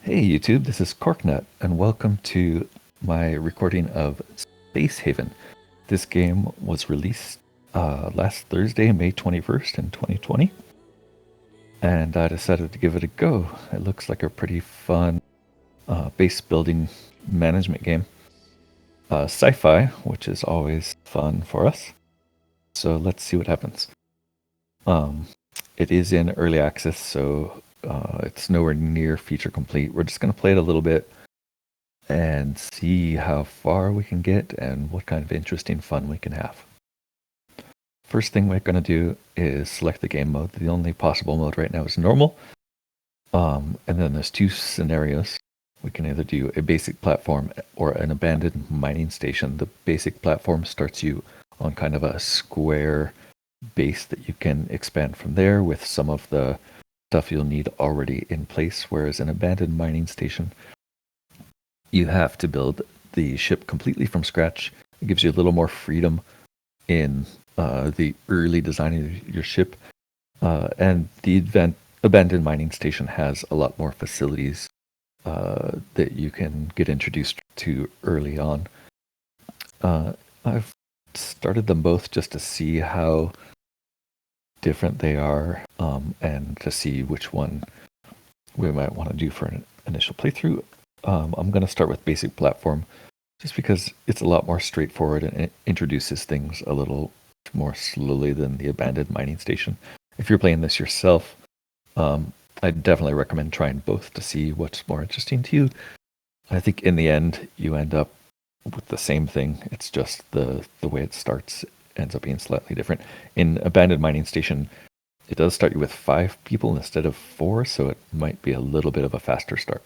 Hey YouTube, this is Corknut, and welcome to my recording of Space Haven. This game was released last Thursday, May 21st in 2020, and I decided to give it a go. It looks like a pretty fun base building management game. Sci-fi, which is always fun for us. So let's see what happens. It is in early access, so it's nowhere near feature complete. We're just going to play it a little bit and see how far we can get and what kind of interesting fun we can have. First thing we're going to do is select the game mode. The only possible mode right now is normal. And then there's two scenarios. We can either do a basic platform or an abandoned mining station. The basic platform starts you on kind of a square base that you can expand from there with some of the stuff you'll need already in place, whereas an abandoned mining station, you have to build the ship completely from scratch. It gives you a little more freedom in the early design of your ship. And the abandoned mining station has a lot more facilities that you can get introduced to early on. I've started them both just to see how different they are and to see which one we might want to do for an initial playthrough. I'm going to start with basic platform just because it's a lot more straightforward and it introduces things a little more slowly than the abandoned mining station. If you're playing this yourself, I definitely recommend trying both to see what's more interesting to you. I think in the end, you end up with the same thing. It's just the way it starts ends up being slightly different. In abandoned mining station, it does start you with 5 people instead of 4, so it might be a little bit of a faster start.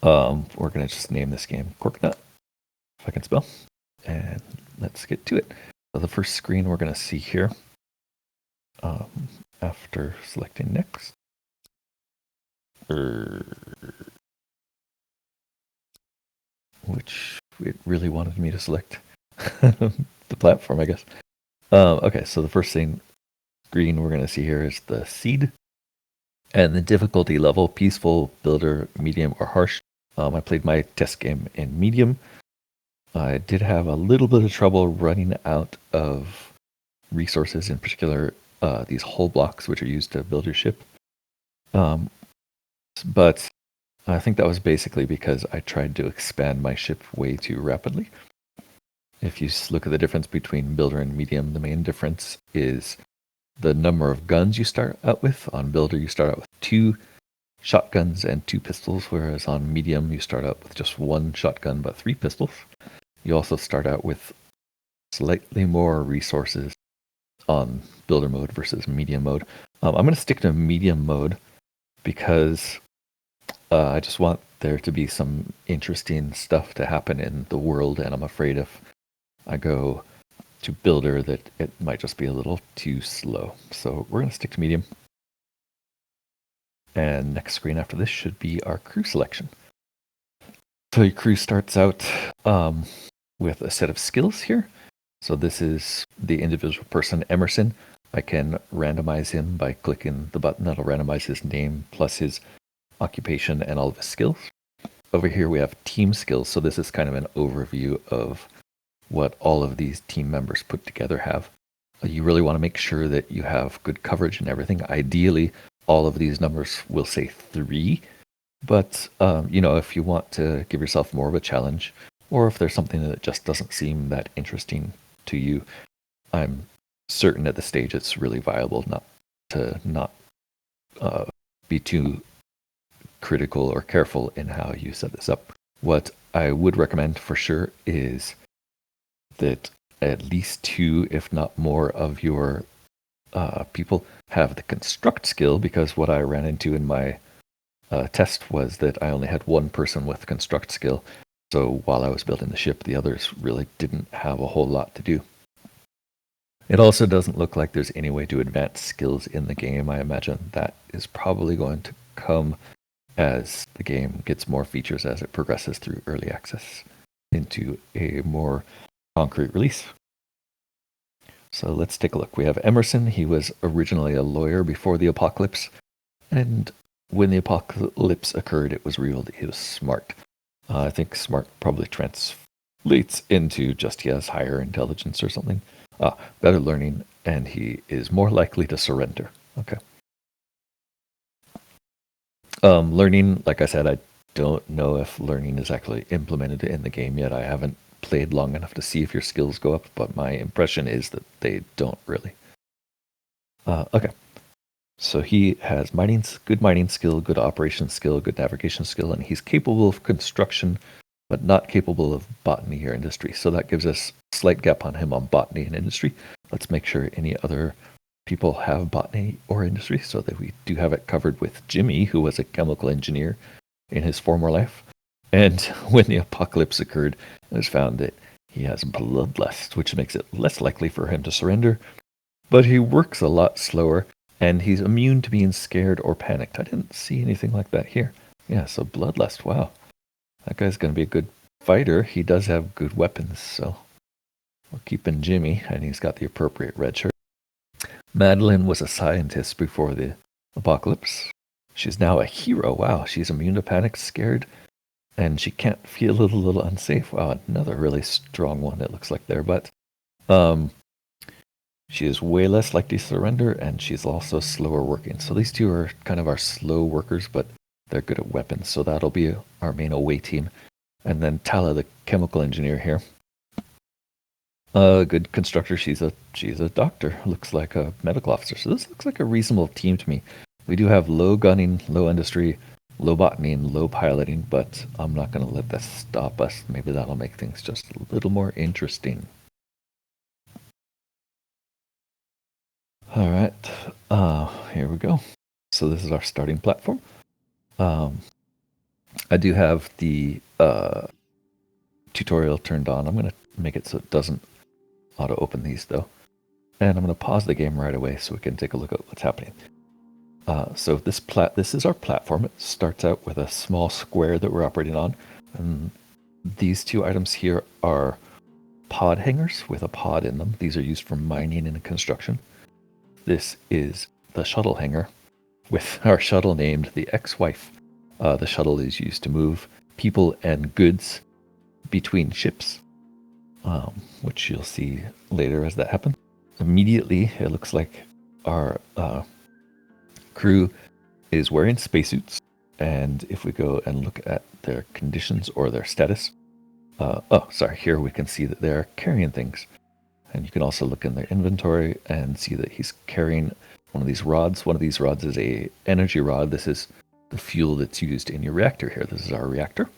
We're going to just name this game Corknut, if I can spell, and let's get to it. So the first screen we're going to see here, after selecting next, which it really wanted me to select the platform, I guess. Okay, so the first screen we're going to see here is the seed, and the difficulty level: peaceful, builder, medium, or harsh. I played my test game in medium. I did have a little bit of trouble running out of resources, in particular these hull blocks, which are used to build your ship. But I think that was basically because I tried to expand my ship way too rapidly. If you look at the difference between builder and medium, the main difference is the number of guns you start out with. On builder, you start out with 2 shotguns and 2 pistols, whereas on medium, you start out with just 1 shotgun but 3 pistols. You also start out with slightly more resources on builder mode versus medium mode. I'm going to stick to medium mode because I just want there to be some interesting stuff to happen in the world, and I'm afraid if I go to builder that it might just be a little too slow. So we're going to stick to medium. And next screen after this should be our crew selection. So your crew starts out with a set of skills here. So this is the individual person, Emerson. I can randomize him by clicking the button that'll randomize his name plus his occupation and all of his skills. Over here we have team skills. So this is kind of an overview of what all of these team members put together have. You really want to make sure that you have good coverage and everything. Ideally, all of these numbers will say 3, but if you want to give yourself more of a challenge, or if there's something that just doesn't seem that interesting to you, I'm certain at this stage it's really viable not to be too critical or careful in how you set this up. What I would recommend for sure is that at least 2, if not more, of your people have the construct skill, because what I ran into in my test was that I only had 1 person with construct skill. So while I was building the ship, the others really didn't have a whole lot to do. It also doesn't look like there's any way to advance skills in the game. I imagine that is probably going to come as the game gets more features as it progresses through early access into a more concrete release. So let's take a look. We have Emerson. He was originally a lawyer before the apocalypse, and when the apocalypse occurred, it was revealed that he was smart. I think smart probably translates into just he has higher intelligence or something. Better learning, and he is more likely to surrender. Okay. Learning, like I said, I don't know if learning is actually implemented in the game yet. I haven't played long enough to see if your skills go up, but my impression is that they don't really. Okay. So he has good mining skill, good operations skill, good navigation skill, and he's capable of construction, but not capable of botany or industry. So that gives us a slight gap on him on botany and industry. Let's make sure any other people have botany or industry so that we do have it covered with Jimmy, who was a chemical engineer in his former life. And when the apocalypse occurred, it was found that he has bloodlust, which makes it less likely for him to surrender. But he works a lot slower, and he's immune to being scared or panicked. I didn't see anything like that here. Yeah, so bloodlust, wow. That guy's going to be a good fighter. He does have good weapons, so we're keeping Jimmy, and he's got the appropriate red shirt. Madeline was a scientist before the apocalypse. She's now a hero. Wow, she's immune to panic, scared, and she can't feel a little unsafe. Wow, another really strong one it looks like there, but she is way less likely to surrender, and she's also slower working. So these two are kind of our slow workers, but they're good at weapons. So that'll be our main away team. And then Tala, the chemical engineer here. Good constructor. She's a doctor. Looks like a medical officer. So this looks like a reasonable team to me. We do have low gunning, low industry, low botany, and low piloting, but I'm not going to let that stop us. Maybe that'll make things just a little more interesting. All right, here we go. So this is our starting platform. I do have the tutorial turned on. I'm going to make it so it doesn't auto-open these, though. And I'm going to pause the game right away so we can take a look at what's happening. So this is our platform. It starts out with a small square that we're operating on. And these two items here are pod hangers with a pod in them. These are used for mining and construction. This is the shuttle hangar with our shuttle named the Ex-Wife. The shuttle is used to move people and goods between ships, which you'll see later as that happens. Immediately, it looks like our crew is wearing spacesuits, and if we go and look at their conditions or their status, here we can see that they're carrying things. And you can also look in their inventory and see that he's carrying one of these rods. One of these rods is a energy rod. This is the fuel that's used in your reactor here. This is our reactor.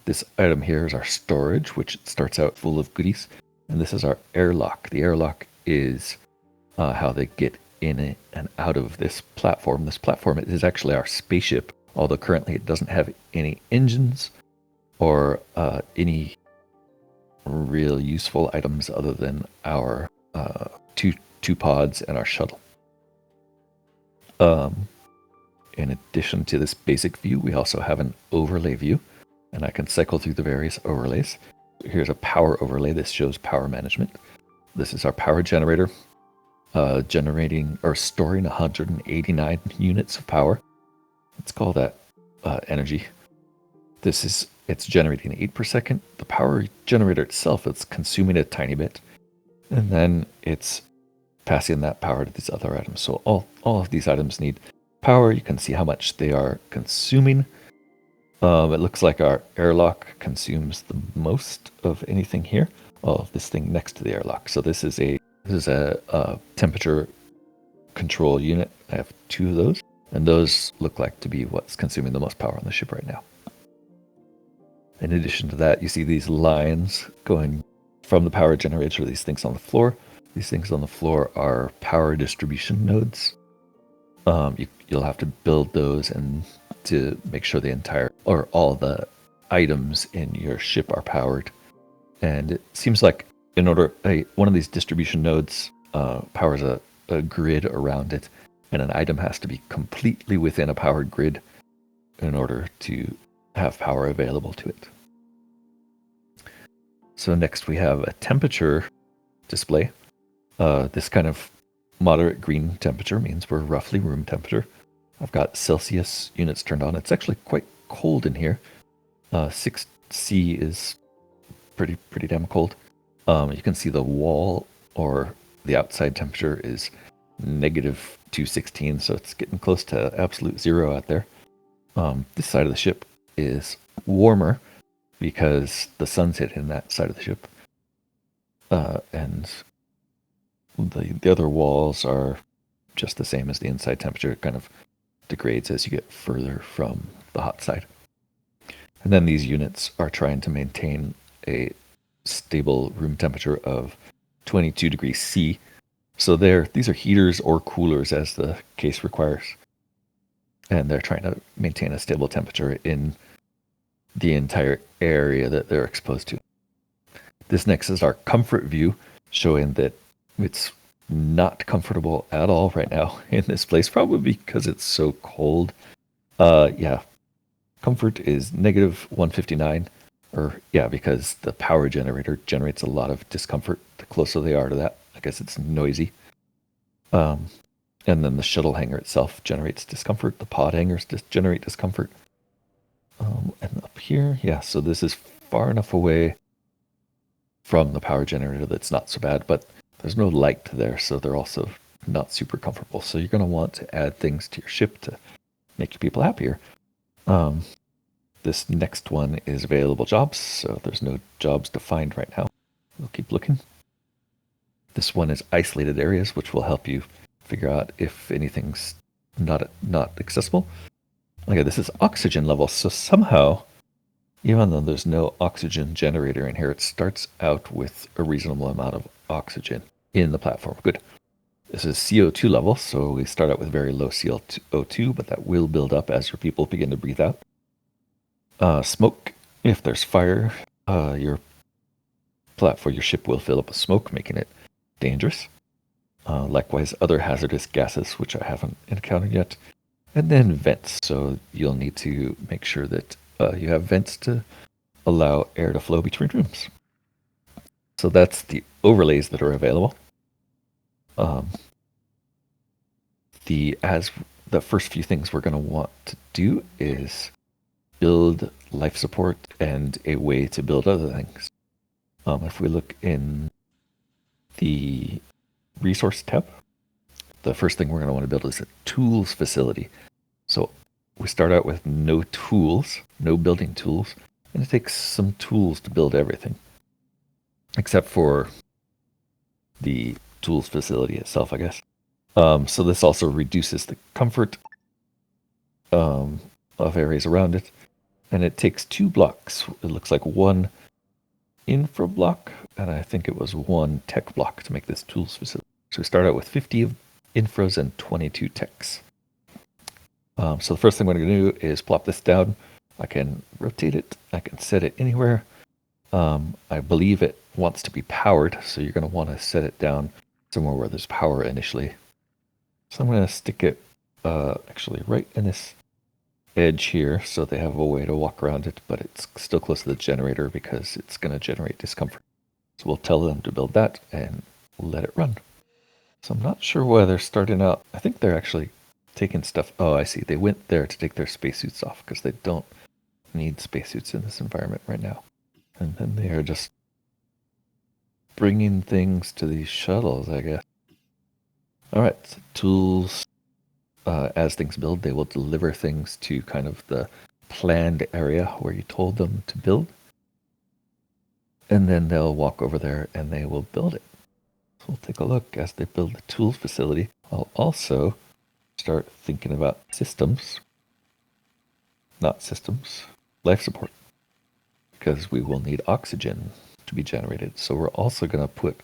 This item here is our storage, which starts out full of goodies. And this is our airlock. The airlock is how they get in and out of this platform. This platform is actually our spaceship, although currently it doesn't have any engines or any real useful items other than our two pods and our shuttle. In addition to this basic view, we also have an overlay view, and I can cycle through the various overlays. Here's a power overlay. This shows power management. This is our power generator, generating or storing 189 units of power. Let's call that energy. It's generating 8 per second. The power generator itself is consuming a tiny bit, and then it's passing that power to these other items. So all of these items need power. You can see how much they are consuming. It looks like our airlock consumes the most of anything here. Oh, this thing next to the airlock. So this is a temperature control unit. I have 2 of those, and those look like to be what's consuming the most power on the ship right now. In addition to that, you see these lines going from the power generator to these things on the floor. These things on the floor are power distribution nodes. You'll have to build those and to make sure all the items in your ship are powered. And it seems like one of these distribution nodes powers a grid around it, and an item has to be completely within a powered grid in order to have power available to it. So next we have a temperature display. This kind of moderate green temperature means we're roughly room temperature. I've got Celsius units turned on. It's actually quite cold in here. 6C is pretty damn cold. You can see the wall or the outside temperature is negative 216, so it's getting close to absolute zero out there. This side of the ship is warmer because the sun's hitting that side of the ship. And the other walls are just the same as the inside temperature. It kind of degrades as you get further from the hot side. And then these units are trying to maintain a stable room temperature of 22 degrees C. So these are heaters or coolers as the case requires. And they're trying to maintain a stable temperature in the entire area that they're exposed to. This next is our comfort view, showing that it's not comfortable at all right now in this place, probably because it's so cold. Yeah, comfort is negative 159, because the power generator generates a lot of discomfort the closer they are to that. I guess it's noisy. And then the shuttle hangar itself generates discomfort. The pod hangars generate discomfort. And up here, so this is far enough away from the power generator that's not so bad, but there's no light there, so they're also not super comfortable. So you're going to want to add things to your ship to make your people happier. This next one is available jobs, so there's no jobs defined right now. We'll keep looking. This one is isolated areas, which will help you figure out if anything's not accessible. Okay, this is oxygen level, so somehow, even though there's no oxygen generator in here, it starts out with a reasonable amount of oxygen in the platform. Good. This is CO2 level, so we start out with very low CO2, but that will build up as your people begin to breathe out. Smoke. If there's fire, your ship will fill up with smoke, making it dangerous. Likewise, other hazardous gases, which I haven't encountered yet. And then vents. So you'll need to make sure that you have vents to allow air to flow between rooms. So that's the overlays that are available. The first few things we're going to want to do is build life support and a way to build other things. If we look in the resource tab, the first thing we're going to want to build is a tools facility. So we start out with no tools, no building tools, and it takes some tools to build everything, except for the tools facility itself, I guess. So this also reduces the comfort of areas around it, and it takes 2 blocks. It looks like 1 infra block, and I think it was 1 tech block to make this tools facility. So we start out with 50 infras and 22 techs. So the first thing I'm going to do is plop this down. I can rotate it. I can set it anywhere. I believe it wants to be powered, so you're going to want to set it down somewhere where there's power initially. So I'm going to stick it actually right in this edge here, so they have a way to walk around it, but it's still close to the generator because it's going to generate discomfort. So we'll tell them to build that and let it run. So I'm not sure why they're starting out. I think they're actually taking stuff. Oh, I see. They went there to take their spacesuits off because they don't need spacesuits in this environment right now. And then they are just bringing things to these shuttles, I guess. All right, so tools. As things build, they will deliver things to kind of the planned area where you told them to build. And then they'll walk over there and they will build it. So we'll take a look as they build the tools facility. I'll also start thinking about life support, because we will need oxygen to be generated. So we're also going to put,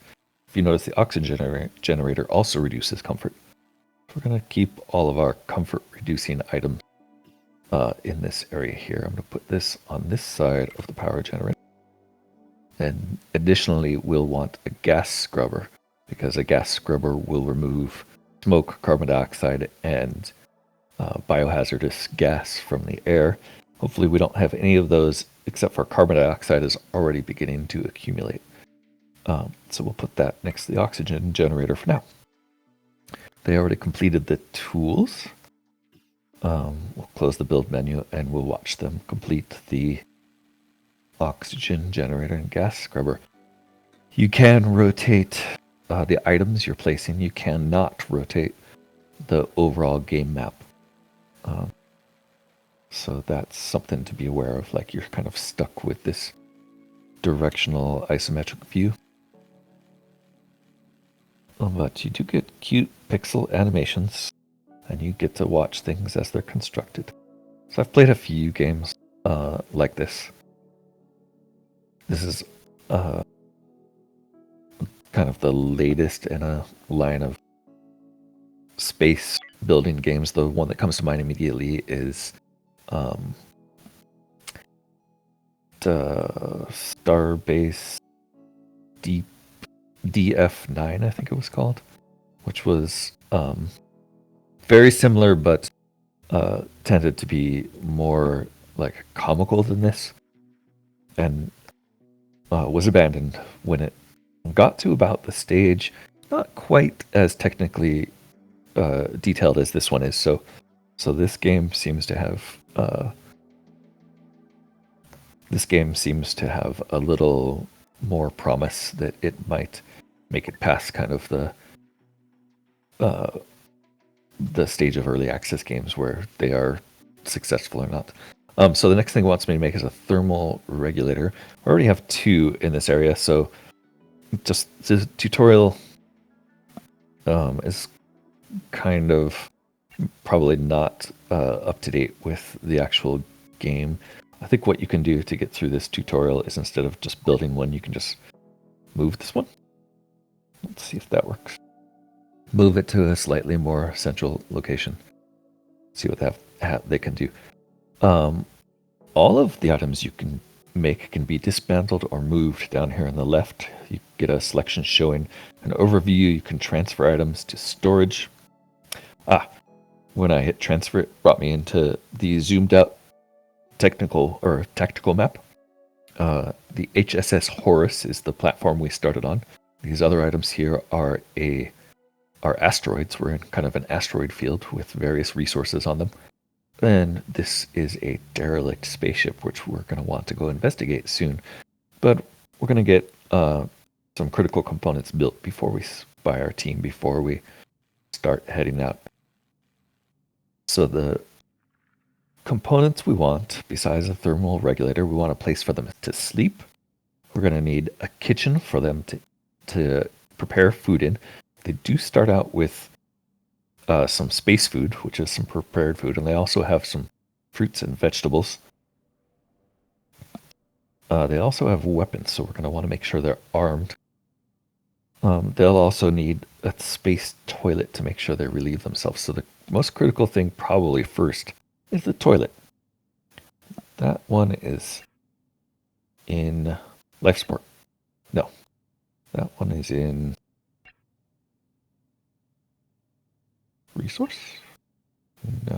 if you notice, the oxygen generator also reduces comfort. We're going to keep all of our comfort reducing items in this area here. I'm going to put this on this side of the power generator. And additionally, we'll want a gas scrubber, because a gas scrubber will remove smoke, carbon dioxide, and biohazardous gas from the air. Hopefully we don't have any of those, except for carbon dioxide is already beginning to accumulate. So we'll put that next to the oxygen generator for now. They already completed the tools. We'll close the build menu and we'll watch them complete the oxygen generator and gas scrubber. You can rotate the items you're placing. You cannot rotate the overall game map. So that's something to be aware of. Like, you're kind of stuck with this directional isometric view. But you do get cute pixel animations, and you get to watch things as they're constructed. So I've played a few games like this. This is kind of the latest in a line of space building games. The one that comes to mind immediately is Starbase DF9, I think it was called, which was very similar, but tended to be more like comical than this, and was abandoned when it got to about the stage, not quite as technically detailed as this one is. So this game seems to have a little more promise that it might make it past kind of the stage of early access games where they are successful or not. So the next thing it wants me to make is a thermal regulator. I already have 2 in this area, so just the tutorial is kind of probably not up to date with the actual game. I think what you can do to get through this tutorial is, instead of just building one, you can just move this one. Let's see if that works. Move it to a slightly more central location. See what they can do. All of the items you can make can be dismantled or moved. Down here on the left, you get a selection showing an overview. You can transfer items to storage. When I hit transfer, it brought me into the zoomed out technical or tactical map. The HSS Horus is the platform we started on. These other items here are asteroids. We're in kind of an asteroid field with various resources on them. And this is a derelict spaceship, which we're going to want to go investigate soon. But we're going to get some critical components built by our team before we start heading out. So the components we want, besides a thermal regulator, we want a place for them to sleep. We're going to need a kitchen for them to prepare food in. They do start out with some space food, which is some prepared food, and they also have some fruits and vegetables. They also have weapons, so we're going to want to make sure they're armed. They'll also need a space toilet to make sure they relieve themselves. So the most critical thing probably first is the toilet. That one is in life support. No, that one is in resource? No.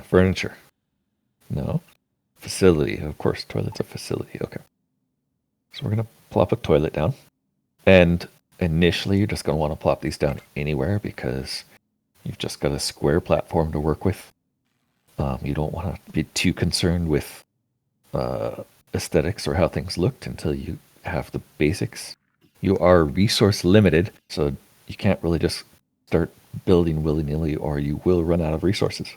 Furniture? No. Facility, of course, toilet's a facility. Okay. So we're going to plop a toilet down. And initially, you're just going to want to plop these down anywhere because you've just got a square platform to work with. You don't want to be too concerned with aesthetics or how things looked until you have the basics. You are resource limited, so you can't really just start building willy-nilly or you will run out of resources.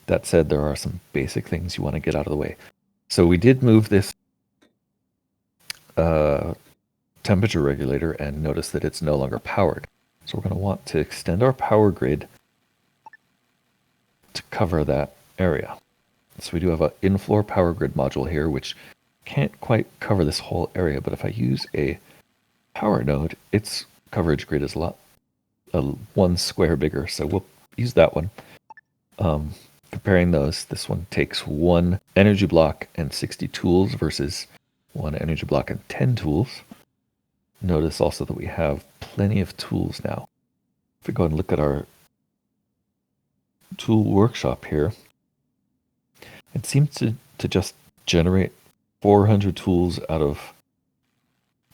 That said, there are some basic things you want to get out of the way. So we did move this temperature regulator and notice that it's no longer powered. So we're going to want to extend our power grid to cover that area. So we do have an in-floor power grid module here, which can't quite cover this whole area, but if I use a power node, its coverage grid is one square bigger, so we'll use that one. Comparing those, this one takes 1 energy block and 60 tools versus 1 energy block and 10 tools. Notice also that we have plenty of tools now. If we go and look at our tool workshop here, it seems to just generate 400 tools out of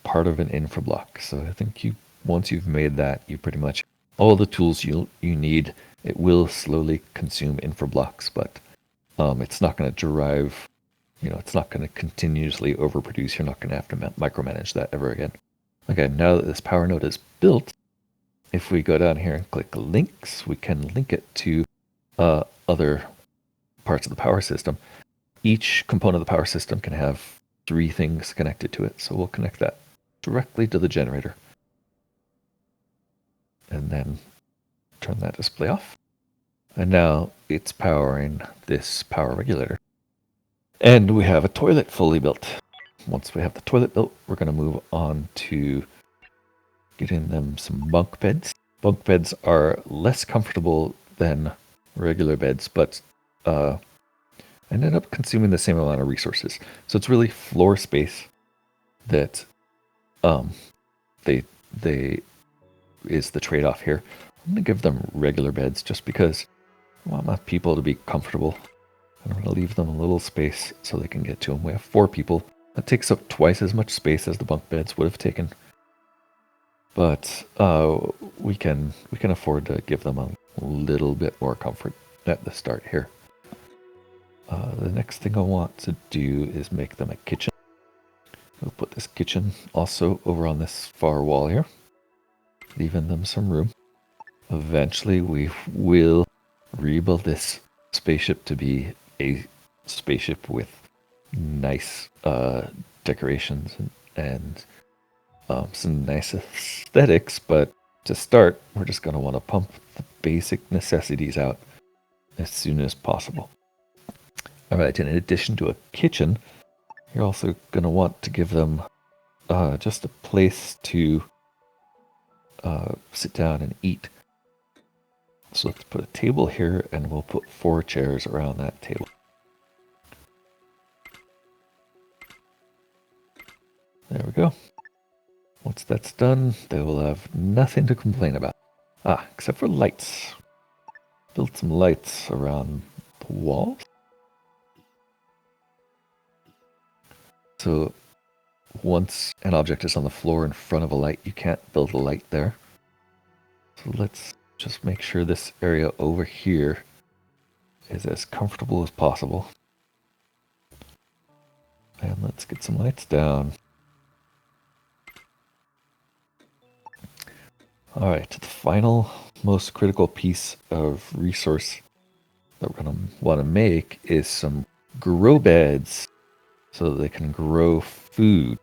part of an infra block. So I think once you've made that, you pretty much all the tools you need. It will slowly consume infra blocks, but it's not going to derive, it's not going to continuously overproduce. You're not going to have to micromanage that ever again. Okay, now that this power node is built, if we go down here and click links, we can link it to other parts of the power system. Each component of the power system can have 3 things connected to it. So we'll connect that directly to the generator. And then turn that display off. And now it's powering this power regulator. And we have a toilet fully built. Once we have the toilet built, we're going to move on to getting them some bunk beds. Bunk beds are less comfortable than regular beds, but ended up consuming the same amount of resources. So it's really floor space that they is the trade-off here. I'm going to give them regular beds just because I want my people to be comfortable. I'm going to leave them a little space so they can get to them. We have 4 people. That takes up twice as much space as the bunk beds would have taken. But we can afford to give them a little bit more comfort at the start here. The next thing I want to do is make them a kitchen. We'll put this kitchen also over on this far wall here, leaving them some room. Eventually we will rebuild this spaceship to be a spaceship with nice decorations and some nice aesthetics, but to start, we're just going to want to pump the basic necessities out as soon as possible. All right, in addition to a kitchen, you're also going to want to give them just a place to sit down and eat. So let's put a table here, and we'll put 4 chairs around that table. There we go. Once that's done, they will have nothing to complain about. Except for lights. Build some lights around the walls. So once an object is on the floor in front of a light, you can't build a light there. So let's just make sure this area over here is as comfortable as possible. And let's get some lights down. Alright, the final, most critical piece of resource that we're going to want to make is some grow beds so that they can grow food.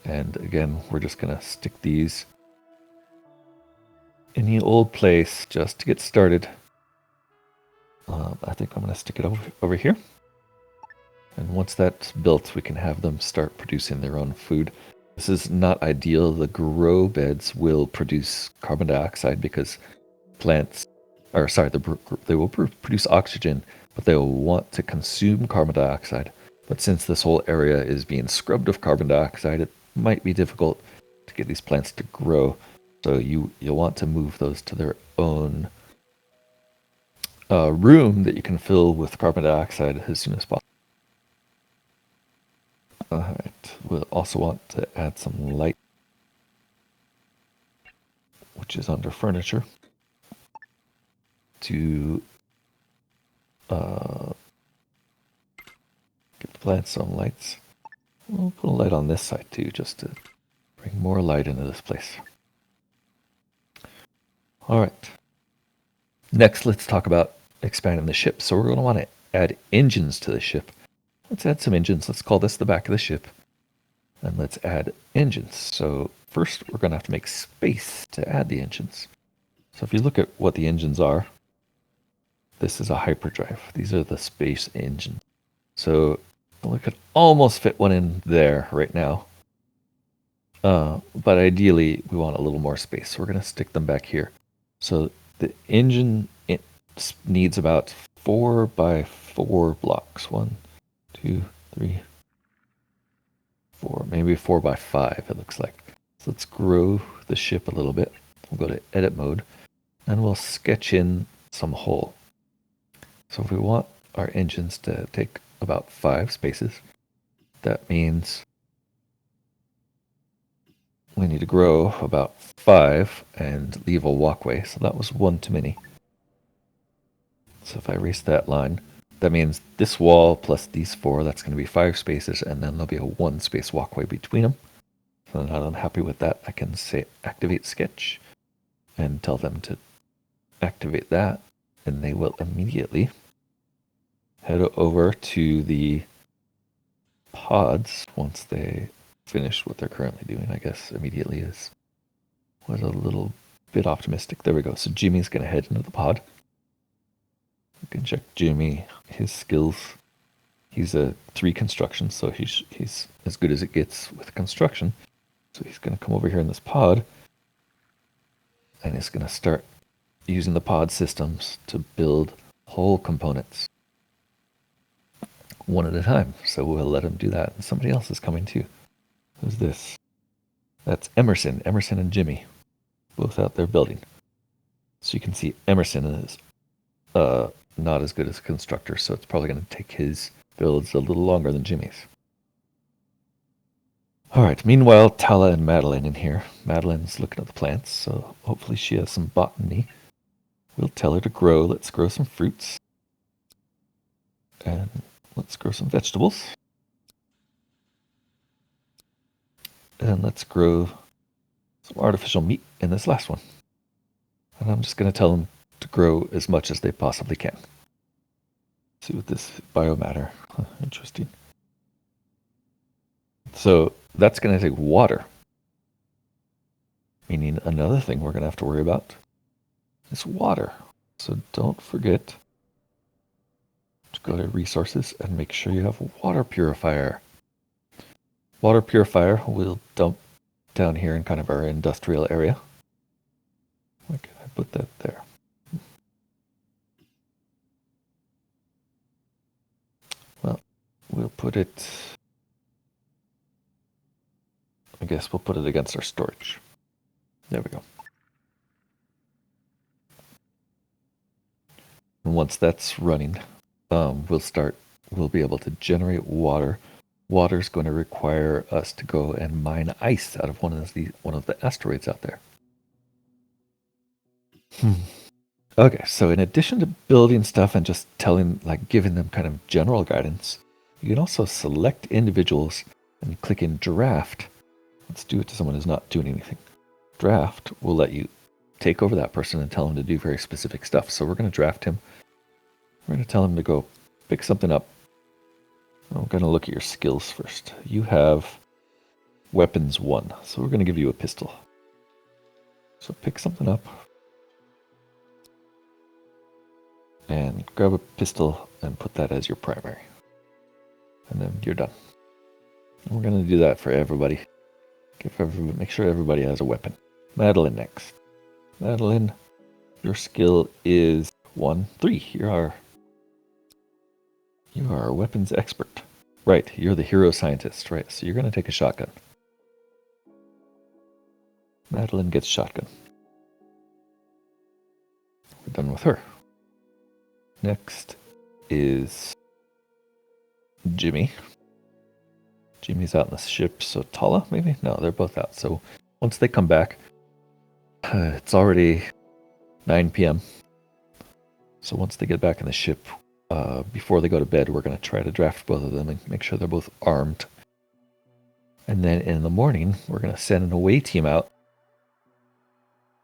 And again, we're just going to stick these in the old place just to get started. I think I'm going to stick it over here. And once that's built, we can have them start producing their own food. This is not ideal. The grow beds will produce carbon dioxide because plants, they will produce oxygen, but they will want to consume carbon dioxide. But since this whole area is being scrubbed of carbon dioxide, it might be difficult to get these plants to grow. So you'll want to move those to their own room that you can fill with carbon dioxide as soon as possible. Alright, we'll also want to add some light, which is under furniture, to give the plants some lights. We'll put a light on this side too, just to bring more light into this place. Alright, next let's talk about expanding the ship. So we're going to want to add engines to the ship. Let's add some engines. Let's call this the back of the ship. And let's add engines. So first we're going to have to make space to add the engines. So if you look at what the engines are, this is a hyperdrive. These are the space engines. So we could almost fit one in there right now. But ideally we want a little more space. So we're going to stick them back here. So the engine needs about 4 by 4 blocks. 1, 2, 3, 4, maybe 4 by 5 it looks like. So let's grow the ship a little bit. We'll go to edit mode and we'll sketch in some hole. So if we want our engines to take about 5 spaces, that means we need to grow about 5 and leave a walkway. So that was 1 too many. So if I erase that line, that means this wall plus these 4, that's going to be 5 spaces, and then there'll be a 1 space walkway between them. So now that I'm happy with that, I can say activate sketch and tell them to activate that, and they will immediately head over to the pods once they finish what they're currently doing. I guess immediately was a little bit optimistic. There we go. So Jimmy's going to head into the pod. You can check Jimmy, his skills. He's a 3 construction, so he's as good as it gets with construction. So he's going to come over here in this pod, and he's going to start using the pod systems to build whole components one at a time. So we'll let him do that. And somebody else is coming too. Who's this? That's Emerson. Emerson and Jimmy, both out there building. So you can see Emerson is not as good as a constructor, so it's probably going to take his builds a little longer than Jimmy's. All right, meanwhile, Tala and Madeline in here. Madeline's looking at the plants, so hopefully she has some botany. We'll tell her to grow. Let's grow some fruits. And let's grow some vegetables. And let's grow some artificial meat in this last one. And I'm just going to tell them to grow as much as they possibly can. See what this biomatter. Interesting. So that's going to take water. Meaning another thing we're going to have to worry about is water. So don't forget to go to resources and make sure you have a water purifier. Water purifier will dump down here in kind of our industrial area. Why can I put that there? Well, we'll put it, I guess we'll put it against our storage. There we go. And once that's running, we'll be able to generate water. Water's going to require us to go and mine ice out of one of the asteroids out there. Okay, so in addition to building stuff and just giving them kind of general guidance, you can also select individuals and click in draft. Let's do it to someone who's not doing anything. Draft will let you take over that person and tell him to do very specific stuff. So we're going to draft him. We're going to tell him to go pick something up. I'm going to look at your skills first. You have weapons 1, so we're going to give you a pistol. So pick something up and grab a pistol and put that as your primary. And then you're done. And we're going to do that for everybody. Make sure everybody has a weapon. Madeline next. Madeline, your skill is 1, 3. You are a weapons expert. Right, you're the hero scientist, right? So you're going to take a shotgun. Madeline gets shotgun. We're done with her. Next is Jimmy. Jimmy's out in the ship, so Tala, maybe? No, they're both out. So once they come back, it's already 9 p.m. So once they get back in the ship, before they go to bed, we're going to try to draft both of them and make sure they're both armed. And then in the morning, we're going to send an away team out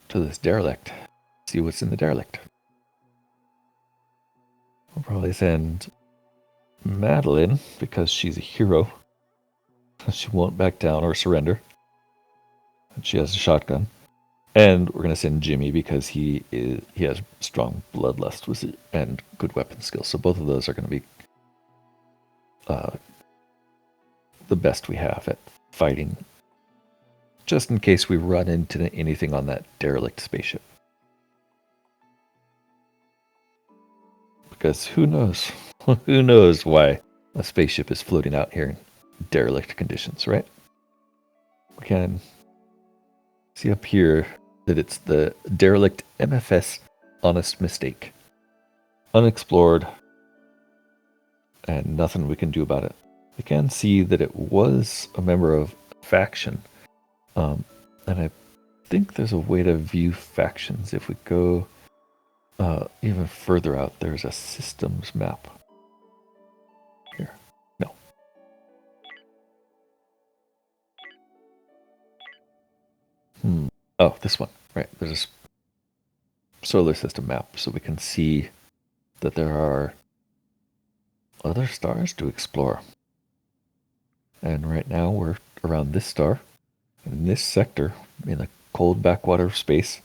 to this derelict, see what's in the derelict. We'll probably send Madeline because she's a hero. She won't back down or surrender. And she has a shotgun. And we're going to send Jimmy because he has strong bloodlust and good weapon skills. So both of those are going to be the best we have at fighting, just in case we run into anything on that derelict spaceship. Because who knows? Who knows why a spaceship is floating out here in derelict conditions, right? We can see up here that it's the derelict MFS Honest Mistake. Unexplored, and nothing we can do about it. We can see that it was a member of a faction And I think there's a way to view factions. If we go even further out, there's a systems map. Here. No. Oh, this one. Right. There's a solar system map, so we can see that there are other stars to explore. And right now we're around this star, in this sector, in the cold backwater of space.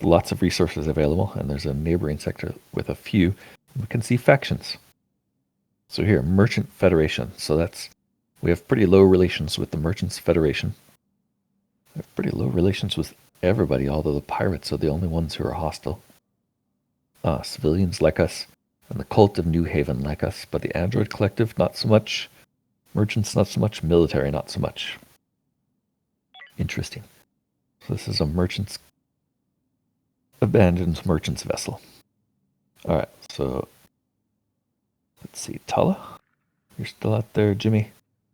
Lots of resources available, and there's a neighboring sector with a few. We can see factions. So here, Merchant Federation. So we have pretty low relations with the Merchants Federation. We have pretty low relations with everybody, although the pirates are the only ones who are hostile. Civilians like us, and the Cult of New Haven like us, but the Android Collective, not so much. Merchants, not so much. Military, not so much. Interesting. So this is a merchant's abandoned merchant's vessel. All right, so let's see. Tala, you're still out there. Jimmy,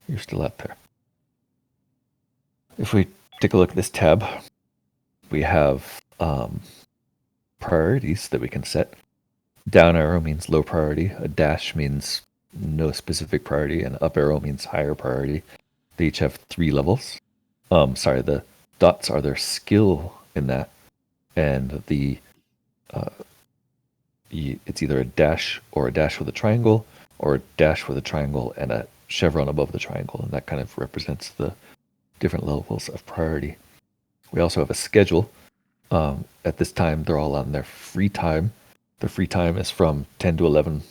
you're still out there. If we take a look at this tab, we have priorities that we can set. Down arrow means low priority. A dash means no specific priority, and up arrow means higher priority. They each have 3 levels. The dots are their skill in that, and it's either a dash or a dash with a triangle, or a dash with a triangle and a chevron above the triangle, and that kind of represents the different levels of priority. We also have a schedule. At this time, they're all on their free time. The free time is from 10 to 11,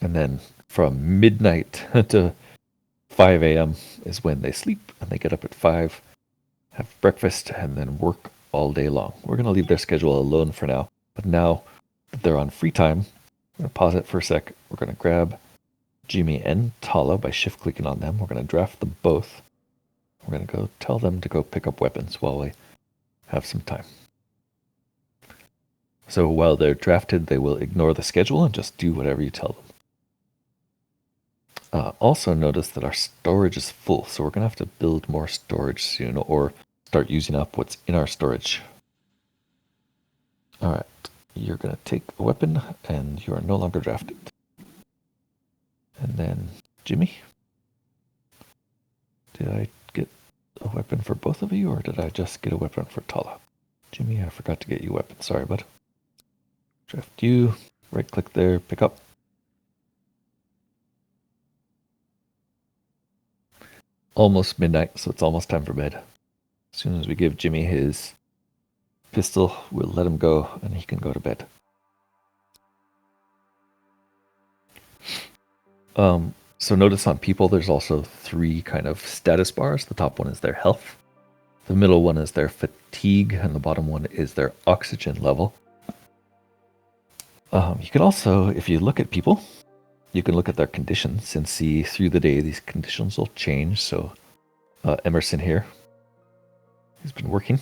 and then from midnight to 5 a.m. is when they sleep, and they get up at 5, have breakfast, and then work all day long. We're going to leave their schedule alone for now, but now that they're on free time, I'm going to pause it for a sec. We're going to grab Jimmy and Tala by shift-clicking on them. We're going to draft them both. We're going to go tell them to go pick up weapons while we have some time. So while they're drafted, they will ignore the schedule and just do whatever you tell them. Also notice that our storage is full, so we're going to have to build more storage soon or start using up what's in our storage. All right, you're going to take a weapon and you are no longer drafted. And then Jimmy, did I get a weapon for both of you, or did I just get a weapon for Tala? Jimmy, I forgot to get you a weapon. Sorry, bud. Draft you. Right click there, pick up. Almost midnight, so it's almost time for bed. As soon as we give Jimmy his pistol, we'll let him go and he can go to bed. So notice on people, there's also 3 kind of status bars. The top one is their health. The middle one is their fatigue, and the bottom one is their oxygen level. You can also, if you look at people, you can look at their conditions and see through the day these conditions will change. So Emerson here, he's been working,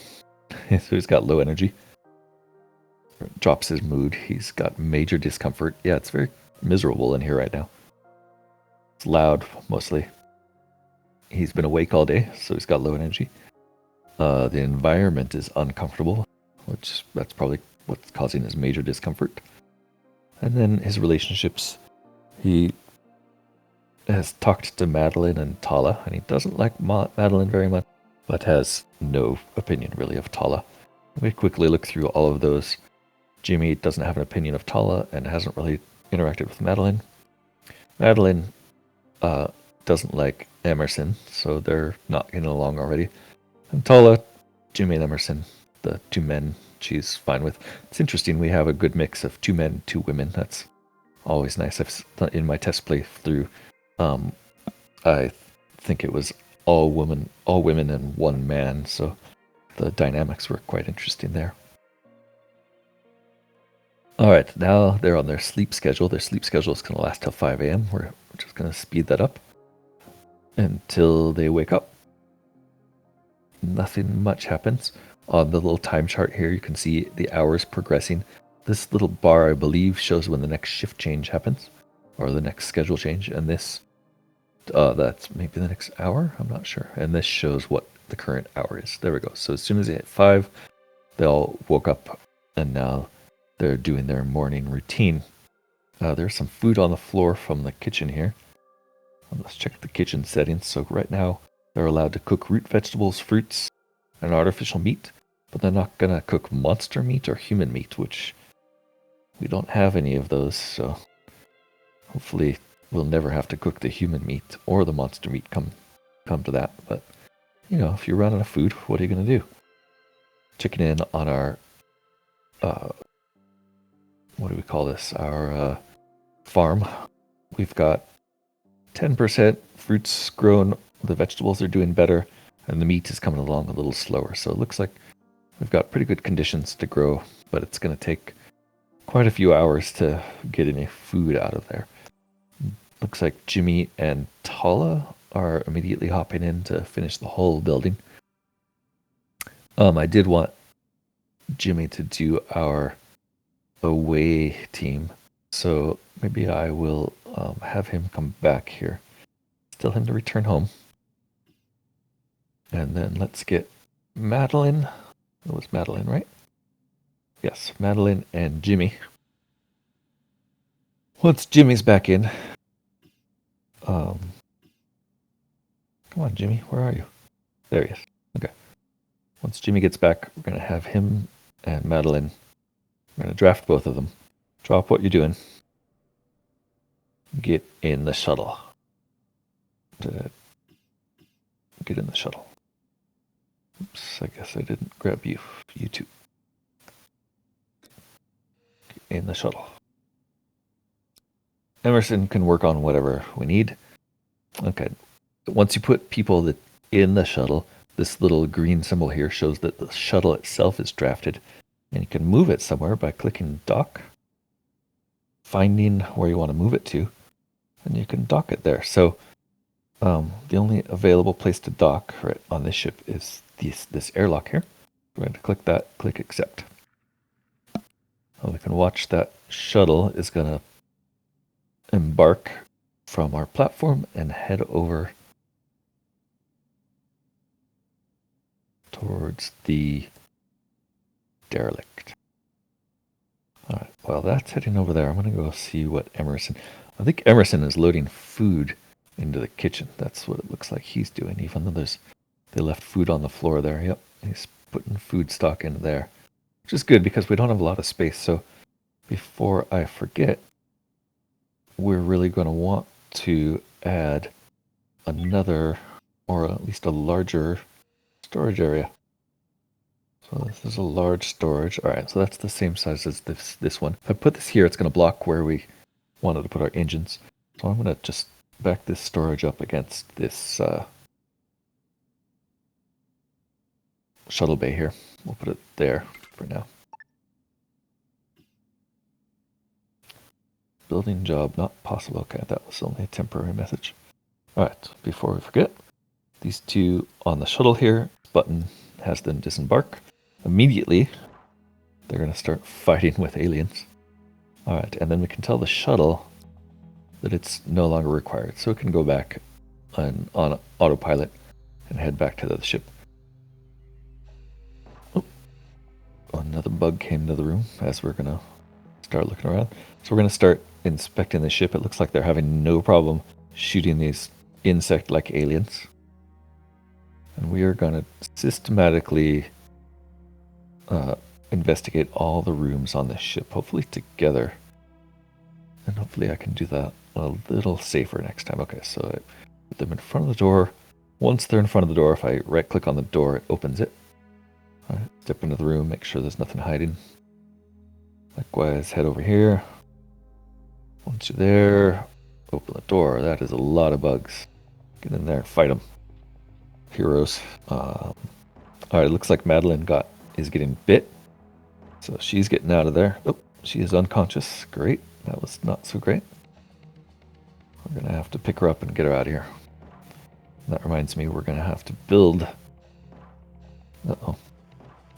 so he's got low energy. Drops his mood. He's got major discomfort. Yeah, it's very miserable in here right now. It's loud, mostly. He's been awake all day, so he's got low energy. The environment is uncomfortable, that's probably what's causing his major discomfort. And then his relationships. He has talked to Madeline and Tala, and he doesn't like Madeline very much, but has no opinion really of Tala. We quickly look through all of those. Jimmy doesn't have an opinion of Tala and hasn't really interacted with Madeline. Madeline doesn't like Emerson, so they're not getting along already. And Tala, Jimmy and Emerson, the 2 men, she's fine with. It's interesting, we have a good mix of 2 men, 2 women. That's always nice. In my test playthrough, I think it was all women and 1 man, so the dynamics were quite interesting there. All right, now they're on their sleep schedule. Their sleep schedule is going to last till 5 a.m. We're just going to speed that up until they wake up. Nothing much happens. On the little time chart here, you can see the hours progressing. This little bar, I believe, shows when the next shift change happens, or the next schedule change, and this, that's maybe the next hour? I'm not sure. And this shows what the current hour is. There we go. So as soon as they hit 5, they all woke up and now they're doing their morning routine. There's some food on the floor from the kitchen here. Let's check the kitchen settings. So right now they're allowed to cook root vegetables, fruits, and artificial meat, but they're not going to cook monster meat or human meat, which we don't have any of those. So hopefully we'll never have to cook the human meat or the monster meat come to that. But, you know, if you're running out of food, what are you going to do? Checking in on our, what do we call this? Our farm. We've got 10% fruits grown, the vegetables are doing better, and the meat is coming along a little slower. So it looks like we've got pretty good conditions to grow, but it's going to take quite a few hours to get any food out of there. Looks like Jimmy and Tala are immediately hopping in to finish the whole building. I did want Jimmy to do our away team, so maybe I will have him come back here. Tell him to return home. And then let's get Madeline. It was Madeline, right? Yes, Madeline and Jimmy. Once Jimmy's back in. Come on, Jimmy, where are you? There he is. Okay. Once Jimmy gets back, we're going to have him and Madeline. We're going to draft both of them. Drop what you're doing. Get in the shuttle. Get in the shuttle. Oops, I guess I didn't grab you. You two. Get in the shuttle. Emerson can work on whatever we need. Okay. Once you put people in the shuttle, this little green symbol here shows that the shuttle itself is drafted. And you can move it somewhere by clicking dock, finding where you want to move it to, and you can dock it there. So the only available place to dock right on this ship is this airlock here. We're going to click that, click accept. And we can watch that shuttle is going to embark from our platform and head over towards the derelict. All right, well, that's heading over there. I'm going to go see what Emerson... I think Emerson is loading food into the kitchen. That's what it looks like he's doing, even though they left food on the floor there. Yep, he's putting food stock into there, which is good because we don't have a lot of space. So before I forget, we're really going to want to add another, or at least a larger storage area. So this is a large storage. All right, so that's the same size as this one. If I put this here, it's going to block where we wanted to put our engines. So I'm going to just back this storage up against this shuttle bay here. We'll put it there for now. Building job not possible. Okay, that was only a temporary message. All right, before we forget, these two on the shuttle here, button has them disembark. Immediately, they're going to start fighting with aliens. All right, and then we can tell the shuttle that it's no longer required. So it can go back on autopilot and head back to the ship. Oh, another bug came to the room as we're going to start looking around. So we're going to start inspecting the ship. It looks like they're having no problem shooting these insect-like aliens. And we are going to systematically investigate all the rooms on this ship, hopefully together. And hopefully I can do that a little safer next time. Okay, so I put them in front of the door. Once they're in front of the door, if I right-click on the door, it opens it. All right, step into the room, make sure there's nothing hiding. Likewise, head over here. Once you're there, open the door. That is a lot of bugs. Get in there and fight them. Heroes. All right, it looks like Madeline is getting bit. So she's getting out of there. Oh, she is unconscious. Great. That was not so great. We're going to have to pick her up and get her out of here. That reminds me, we're going to have to build... Uh-oh.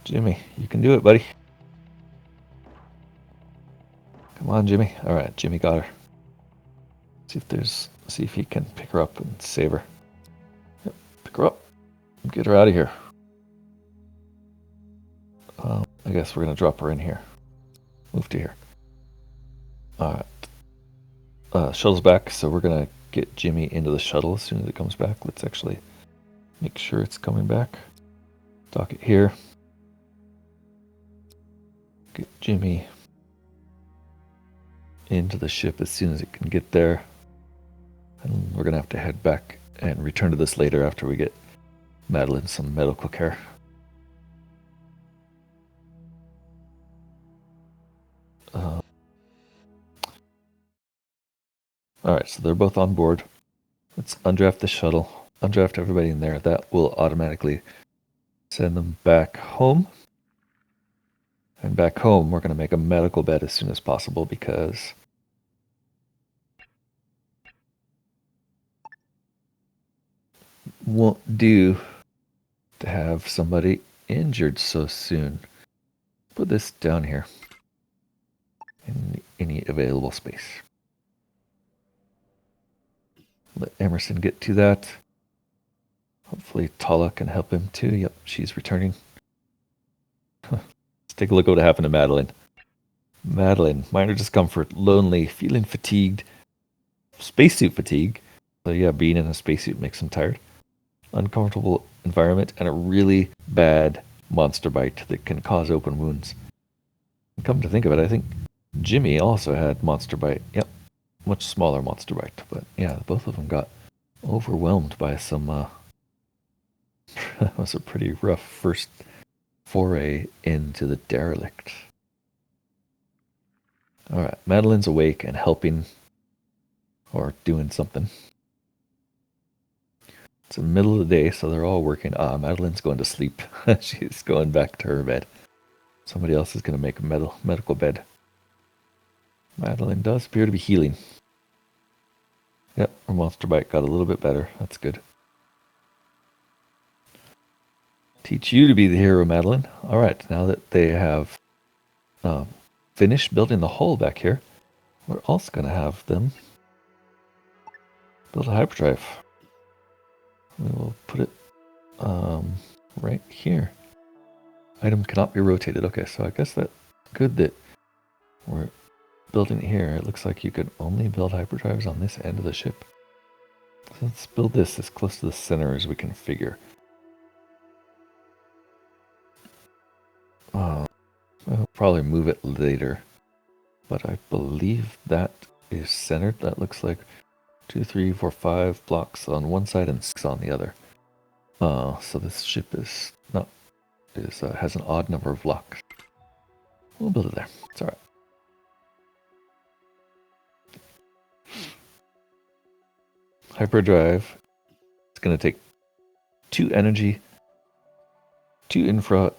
Jimmy, you can do it, buddy. Come on, Jimmy. All right, Jimmy got her. See if he can pick her up and save her. Yep, pick her up. Get her out of here. I guess we're going to drop her in here. Move to here. Alright. Shuttle's back, so we're going to get Jimmy into the shuttle as soon as it comes back. Let's actually make sure it's coming back. Dock it here. Get Jimmy into the ship as soon as it can get there. And we're going to have to head back and return to this later after we get Madeline some medical care. Alright, so they're both on board. Let's undraft the shuttle. Undraft everybody in there. That will automatically send them back home. And back home, we're going to make a medical bed as soon as possible because won't do to have somebody injured so soon. Put this down here in any available space. Let Emerson get to that. Hopefully Tala can help him too. Yep, she's returning. Let's take a look at what happened to Madeline. Madeline, minor discomfort, lonely, feeling fatigued, spacesuit fatigue. So yeah, being in a spacesuit makes him tired. Uncomfortable environment and a really bad monster bite that can cause open wounds. Come to think of it, I think Jimmy also had monster bite. Yep, much smaller monster bite. But yeah, both of them got overwhelmed by some... that was a pretty rough first foray into the derelict. Alright, Madeline's awake and helping or doing something. It's the middle of the day, so they're all working. Madeline's going to sleep. She's going back to her bed. Somebody else is going to make a medical bed. Madeline does appear to be healing. Yep, her monster bite got a little bit better. That's good. Teach you to be the hero, Madeline. Alright, now that they have finished building the hull back here, we're also going to have them build a hyperdrive. We will put it right here. Item cannot be rotated. Okay, so I guess that's good that we're building it here. It looks like you could only build hyperdrives on this end of the ship. So let's build this as close to the center as we can figure. I'll probably move it later, but I believe that is centered. That looks like 2, 3, 4, 5 blocks on one side and 6 on the other. So this ship is not has an odd number of blocks. We'll build it there. It's all right. Hyperdrive. It's going to take 2 energy, 2 infra,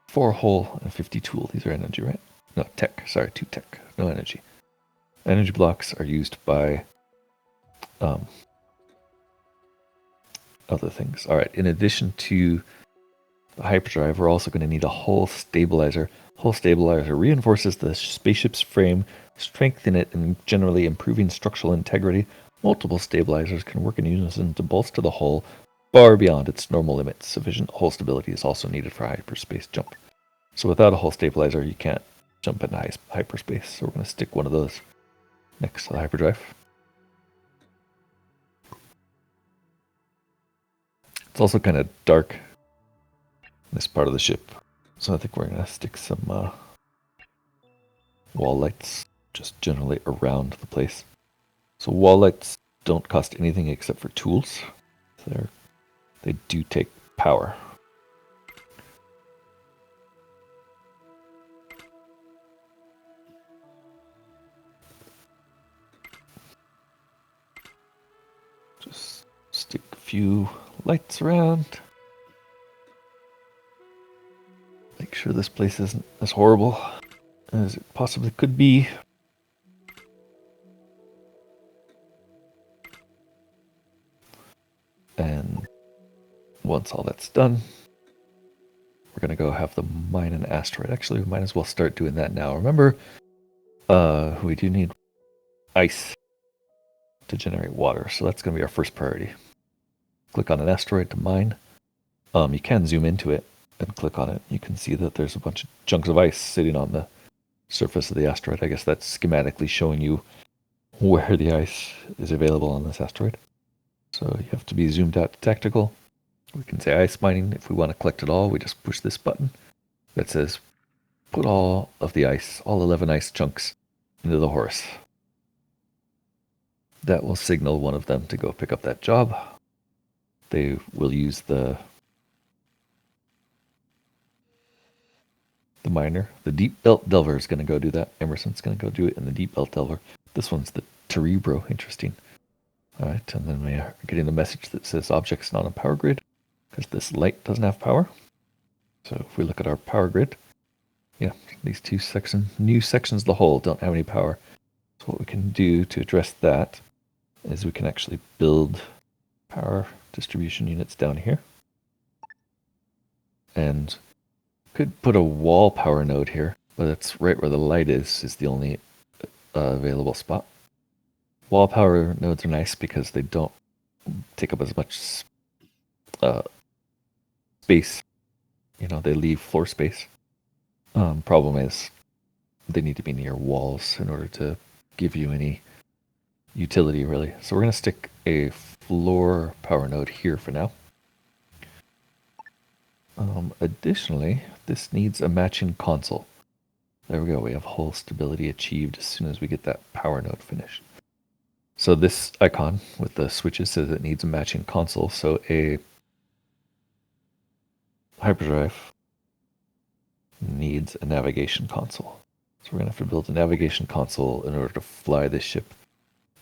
4 hull, and 50 tool. These are energy, right? No, tech. Sorry, 2 tech. No energy. Energy blocks are used by other things. All right, in addition to the hyperdrive, we're also going to need a hull stabilizer. Hull stabilizer reinforces the spaceship's frame, strengthen it, and generally improving structural integrity. Multiple stabilizers can work in unison to bolster the hull far beyond its normal limits. Sufficient hull stability is also needed for hyperspace jump. So without a hull stabilizer, you can't jump into hyperspace. So we're going to stick one of those next to the hyperdrive. It's also kind of dark in this part of the ship, so I think we're going to stick some wall lights just generally around the place. So wall lights don't cost anything except for tools. They do take power. Just stick a few lights around. Make sure this place isn't as horrible as it possibly could be. And once all that's done, we're going to go have them mine an asteroid. Actually, we might as well start doing that now. Remember, we do need ice to generate water, so that's going to be our first priority. Click on an asteroid to mine. You can zoom into it and click on it. You can see that there's a bunch of chunks of ice sitting on the surface of the asteroid. I guess that's schematically showing you where the ice is available on this asteroid. So you have to be zoomed out to tactical. We can say ice mining. If we want to collect it all, we just push this button that says put all of the ice, all 11 ice chunks, into the horse. That will signal one of them to go pick up that job. They will use the miner. The deep belt delver is going to go do that. Emerson's going to go do it in the deep belt delver. This one's the Cerebro. Interesting. All right, and then we are getting the message that says objects not on power grid because this light doesn't have power. So if we look at our power grid, yeah, these new sections of the hull don't have any power. So what we can do to address that is we can actually build power distribution units down here. And could put a wall power node here, but that's right where the light is the only available spot. Wall power nodes are nice because they don't take up as much space. You know, they leave floor space. Problem is they need to be near walls in order to give you any utility, really. So we're going to stick a floor power node here for now. Additionally, this needs a matching console. There we go. We have hull stability achieved as soon as we get that power node finished. So this icon with the switches says it needs a matching console. So a hyperdrive needs a navigation console. So we're going to have to build a navigation console in order to fly this ship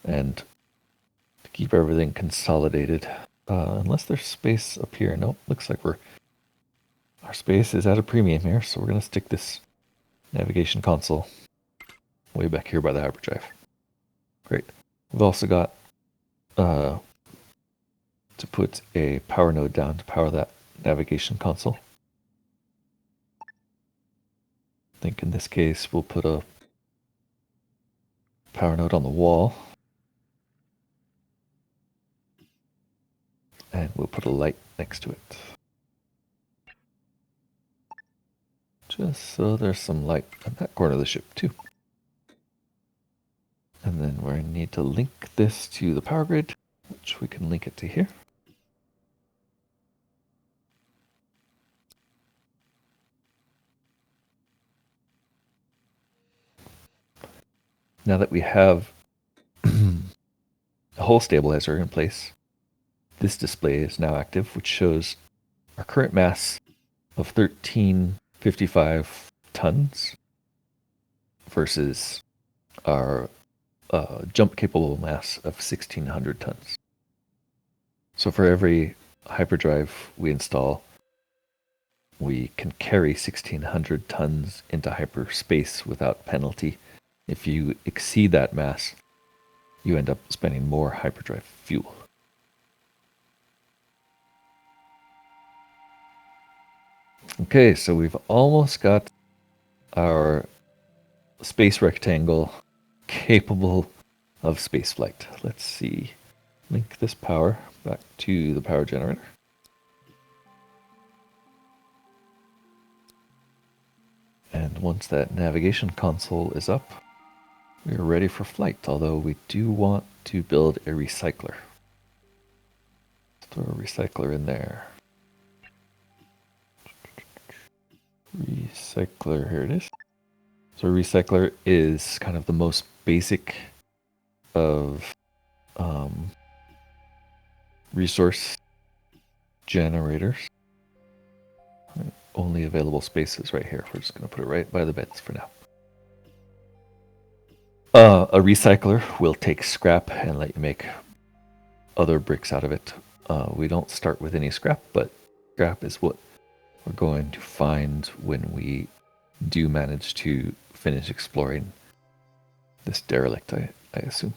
and to keep everything consolidated. Unless there's space up here. Nope, looks like our space is at a premium here, so we're going to stick this navigation console way back here by the hyperdrive. Great. We've also got to put a power node down to power that navigation console. I think in this case we'll put a power node on the wall. And we'll put a light next to it. Just so there's some light on that corner of the ship too. And then we're going to need to link this to the power grid, which we can link it to here. Now that we have a hull stabilizer in place, this display is now active, which shows our current mass of 1355 tons versus our jump capable mass of 1600 tons. So for every hyperdrive we install, we can carry 1600 tons into hyperspace without penalty. If you exceed that mass, you end up spending more hyperdrive fuel. Okay, so we've almost got our space rectangle capable of spaceflight. Let's see. Link this power back to the power generator. And once that navigation console is up, we are ready for flight, although we do want to build a recycler. Let's throw a recycler in there. Recycler, here it is. So a recycler is kind of the most basic of resource generators. Only available spaces right here. We're just going to put it right by the beds for now. A recycler will take scrap and let you make other bricks out of it. We don't start with any scrap, but scrap is what we're going to find when we do manage to finish exploring this derelict, I assume.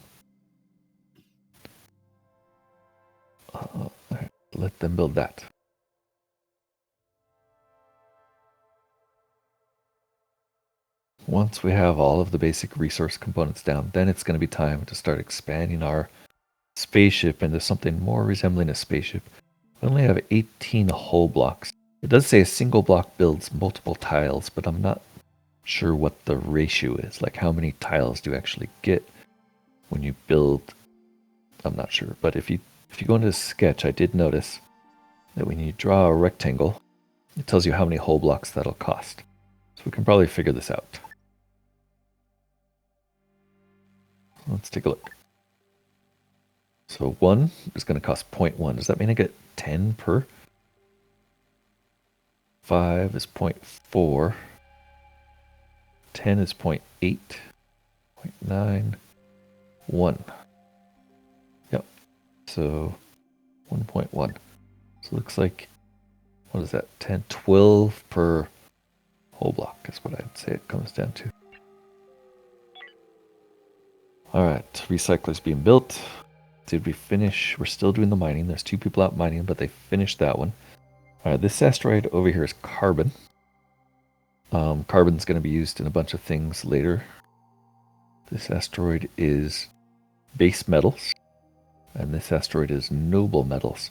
Right, let them build that. Once we have all of the basic resource components down, then it's going to be time to start expanding our spaceship into something more resembling a spaceship. I only have 18 hull blocks. It does say a single block builds multiple tiles, but I'm not sure what the ratio is. Like how many tiles do you actually get when you build? I'm not sure. But if you go into sketch, I did notice that when you draw a rectangle, it tells you how many hull blocks that'll cost. So we can probably figure this out. Let's take a look. So 1 is going to cost 0.1. Does that mean I get 10 per? 5 is 0.4. 10 is 0.8. 0.9. 1. Yep. So 1.1. So it looks like, what is that? 10, 12 per whole block is what I'd say it comes down to. All right, recycler's being built. Did we finish? We're still doing the mining. There's 2 people out mining, but they finished that one. All right, this asteroid over here is carbon. Carbon's going to be used in a bunch of things later. This asteroid is base metals, and this asteroid is noble metals.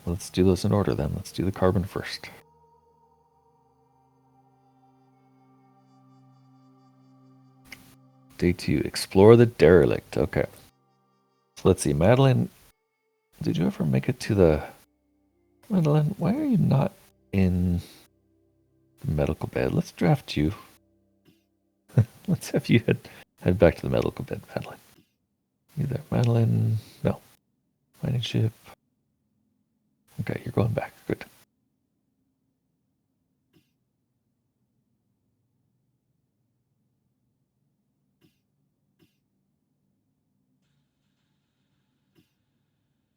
Let's do those in order then. Let's do the carbon first. Day 2, explore the derelict. Okay. So let's see, Madeline, did you ever make it to the... Madeline, why are you not in the medical bed? Let's draft you. Let's have you head back to the medical bed, Madeline. You there, Madeline? No. Mining ship. Okay, you're going back. Good.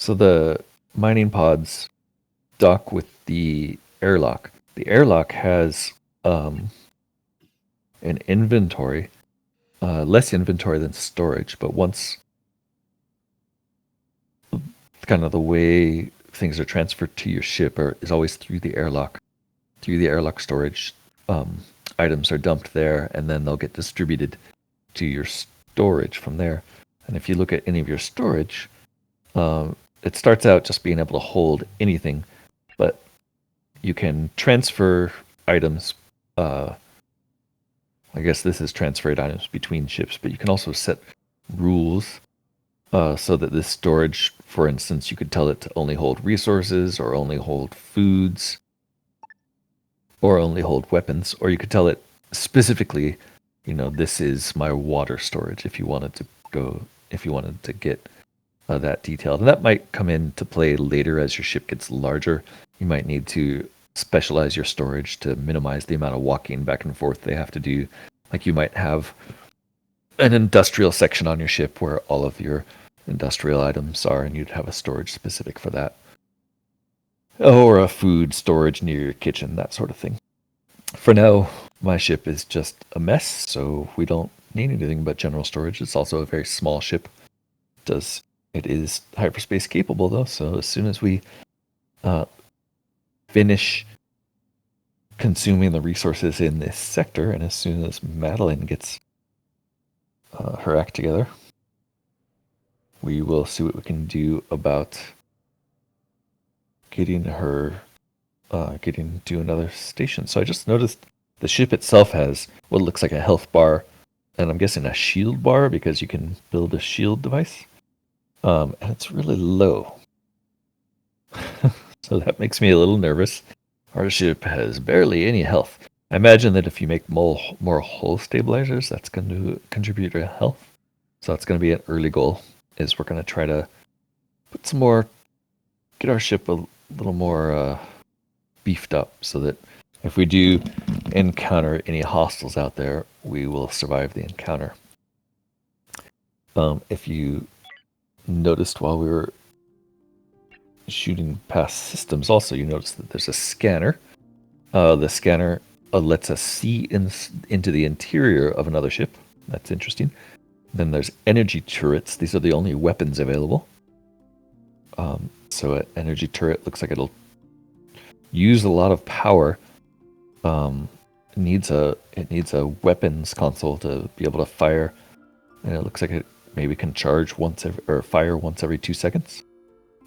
So the mining pods dock with the airlock. The airlock has an inventory, less inventory than storage, but once kind of the way things are transferred to your ship is always through the airlock. Through the airlock storage, items are dumped there, and then they'll get distributed to your storage from there. And if you look at any of your storage, it starts out just being able to hold anything, but you can transfer items. I guess this is transferred items between ships, but you can also set rules so that this storage, for instance, you could tell it to only hold resources or only hold foods or only hold weapons, or you could tell it specifically, this is my water storage if you wanted to get that detailed. And that might come into play later as your ship gets larger. You might need to specialize your storage to minimize the amount of walking back and forth they have to do. Like you might have an industrial section on your ship where all of your industrial items are, and you'd have a storage specific for that. Or a food storage near your kitchen, that sort of thing. For now, my ship is just a mess, so we don't need anything but general storage. It's also a very small ship. It is hyperspace capable, though, so as soon as we finish consuming the resources in this sector, and as soon as Madeline gets her act together, we will see what we can do about getting her to another station. So I just noticed the ship itself has what looks like a health bar, and I'm guessing a shield bar because you can build a shield device. And it's really low. So that makes me a little nervous. Our ship has barely any health. I imagine that if you make more hull stabilizers, that's going to contribute to health. So that's going to be an early goal, is we're going to try to get our ship a little more beefed up so that if we do encounter any hostiles out there, we will survive the encounter. If you noticed while we were shooting past systems, also you noticed that there's a scanner. The scanner lets us see into the interior of another ship. That's interesting. Then there's energy turrets. These are the only weapons available. So an energy turret looks like it'll use a lot of power. It needs a weapons console to be able to fire, and it looks like it maybe can charge fire once every 2 seconds.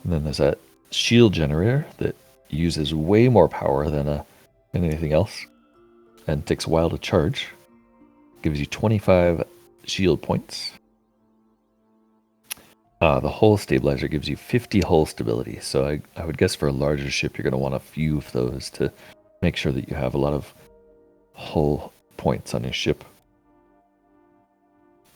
And then there's shield generator that uses way more power than anything else and takes a while to charge. Gives you 25 shield points. The hull stabilizer gives you 50 hull stability. So I would guess for a larger ship, you're going to want a few of those to make sure that you have a lot of hull points on your ship.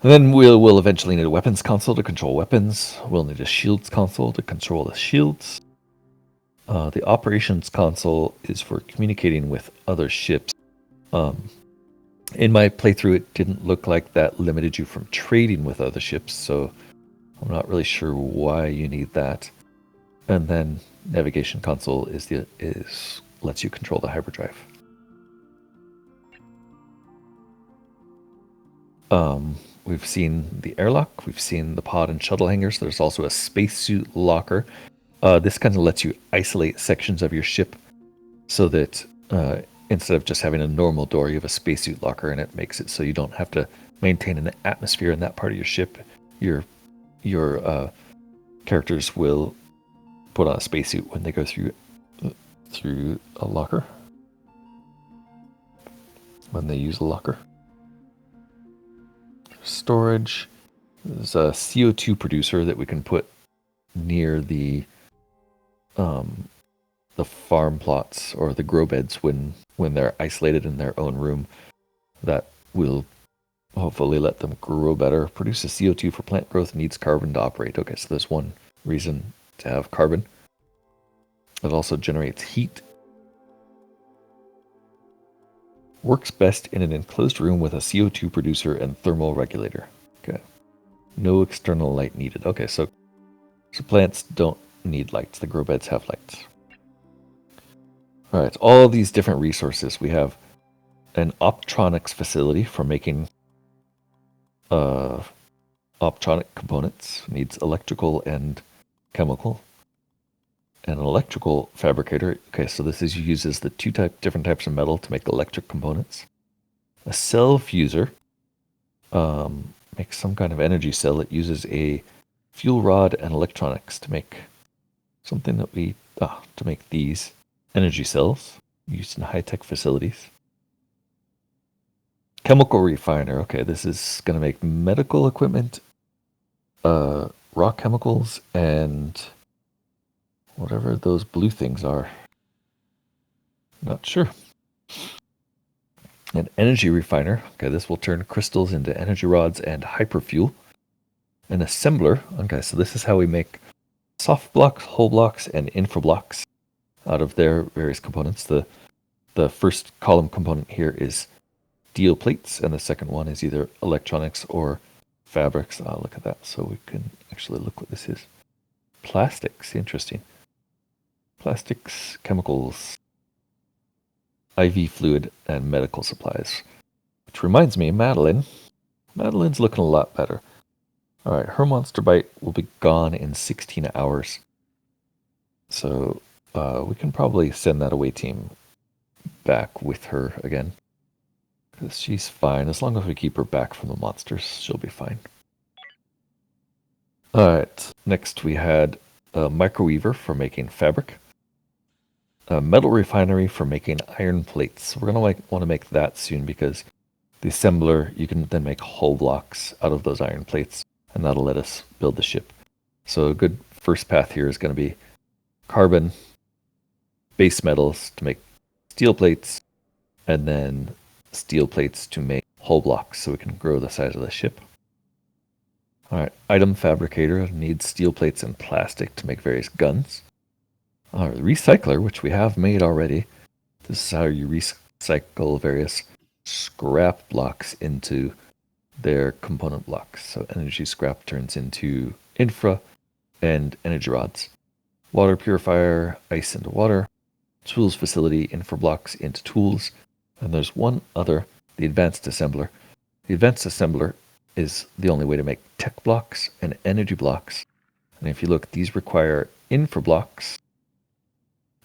And then we'll eventually need a weapons console to control weapons. We'll need a shields console to control the shields. The operations console is for communicating with other ships. In my playthrough, it didn't look like that limited you from trading with other ships, so I'm not really sure why you need that. And then navigation console lets you control the hyperdrive. We've seen the airlock, we've seen the pod and shuttle hangars. There's also a spacesuit locker. This kind of lets you isolate sections of your ship so that instead of just having a normal door, you have a spacesuit locker, and it makes it so you don't have to maintain an atmosphere in that part of your ship. Your characters will put on a spacesuit when they go through a locker. When they use a locker. Storage. There's a CO2 producer that we can put near the farm plots or the grow beds when they're isolated in their own room. That will hopefully let them grow better. Produces CO2 for plant growth, needs carbon to operate. Okay, so there's one reason to have carbon. It also generates heat. Works best in an enclosed room with a CO2 producer and thermal regulator. Okay. No external light needed. Okay, so plants don't need lights. The grow beds have lights. All right, all these different resources. We have an optronics facility for making optronic components. Needs electrical and chemical. And an electrical fabricator. Okay, so this uses the different types of metal to make electric components. A cell fuser makes some kind of energy cell. It uses a fuel rod and electronics to make something that to make these energy cells used in high-tech facilities. Chemical refiner. Okay, this is going to make medical equipment, raw chemicals, and whatever those blue things are. Not sure. An energy refiner. Okay, this will turn crystals into energy rods and hyperfuel. An assembler. Okay, so this is how we make soft blocks, whole blocks, and infra blocks out of their various components. The first column component here is steel plates, and the second one is either electronics or fabrics. Look at that. So we can actually look what this is. Plastics. Interesting. Plastics, chemicals, IV fluid, and medical supplies. Which reminds me, Madeline. Madeline's looking a lot better. Alright, her monster bite will be gone in 16 hours. So we can probably send that away team back with her again. Because she's fine. As long as we keep her back from the monsters, she'll be fine. Alright, next we had a microweaver for making fabric. A metal refinery for making iron plates. We're going to want to make that soon because the assembler, you can then make hull blocks out of those iron plates, and that'll let us build the ship. So a good first path here is going to be carbon, base metals to make steel plates, and then steel plates to make hull blocks so we can grow the size of the ship. Alright, item fabricator needs steel plates and plastic to make various guns. Our recycler, which we have made already. This is how you recycle various scrap blocks into their component blocks. So energy scrap turns into infra and energy rods. Water purifier, ice into water. Tools facility, infra blocks into tools. And there's one other, the advanced assembler. The advanced assembler is the only way to make tech blocks and energy blocks. And if you look, these require infra blocks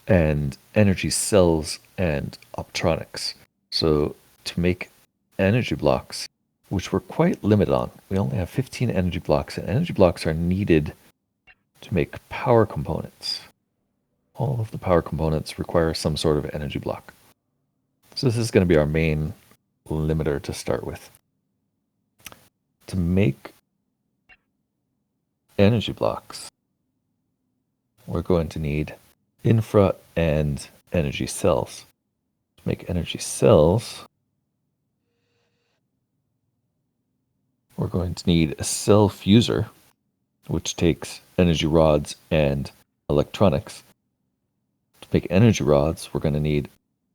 and energy cells and optronics. So to make energy blocks, which we're quite limited on, we only have 15 energy blocks, and energy blocks are needed to make power components. all of the power components require some sort of energy block. So this is going to be our main limiter to start with. To make energy blocks, we're going to need infra and energy cells. To make energy cells, we're going to need a cell fuser, which takes energy rods and electronics. To make energy rods, we're going to need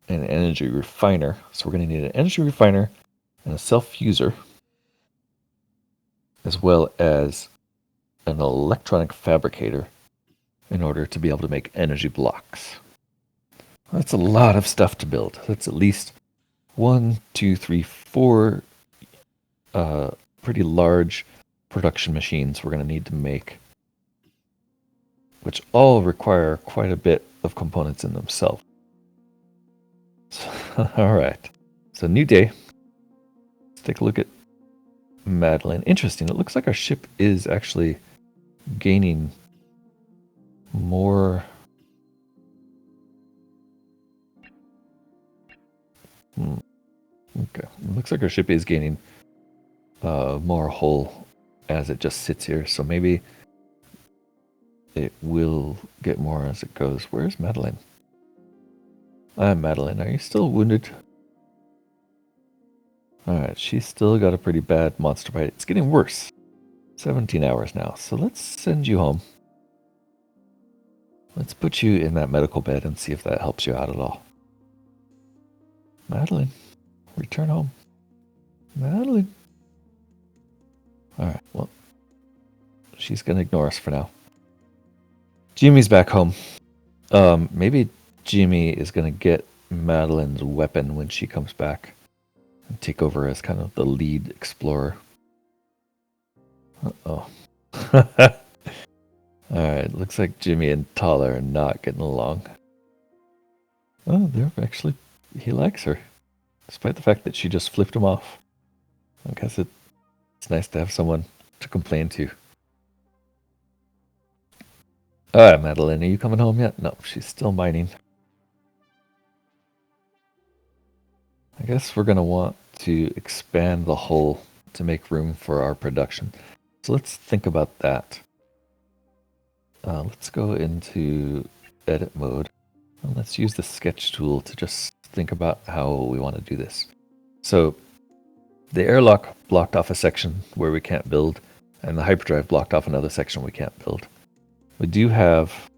an energy refiner. So we're going to need an energy refiner and a cell fuser, as well as an electronic fabricator in order to be able to make energy blocks. That's a lot of stuff to build. That's at least 1, 2, 3, 4 pretty large production machines we're going to need to make, which all require quite a bit of components in themselves. All right. So new day. Let's take a look at Madeline. Interesting. It looks like our ship is actually gaining more. Okay. It looks like our ship is gaining more hull as it just sits here. So maybe it will get more as it goes. Where's Madeline? Madeline, are you still wounded? Alright, she's still got a pretty bad monster bite. It's getting worse. 17 hours now. So let's send you home. Let's put you in that medical bed and see if that helps you out at all. Madeline, return home. Madeline. Alright, well, she's going to ignore us for now. Jimmy's back home. Maybe Jimmy is going to get Madeline's weapon when she comes back and take over as kind of the lead explorer. Uh-oh. Alright, looks like Jimmy and Tala are not getting along. Oh, he likes her. Despite the fact that she just flipped him off. I guess it's nice to have someone to complain to. Alright, Madeline, are you coming home yet? No, she's still mining. I guess we're going to want to expand the hull to make room for our production. So let's think about that. Let's go into edit mode. And let's use the sketch tool to just think about how we want to do this. So the airlock blocked off a section where we can't build, and the hyperdrive blocked off another section we can't build. We do have,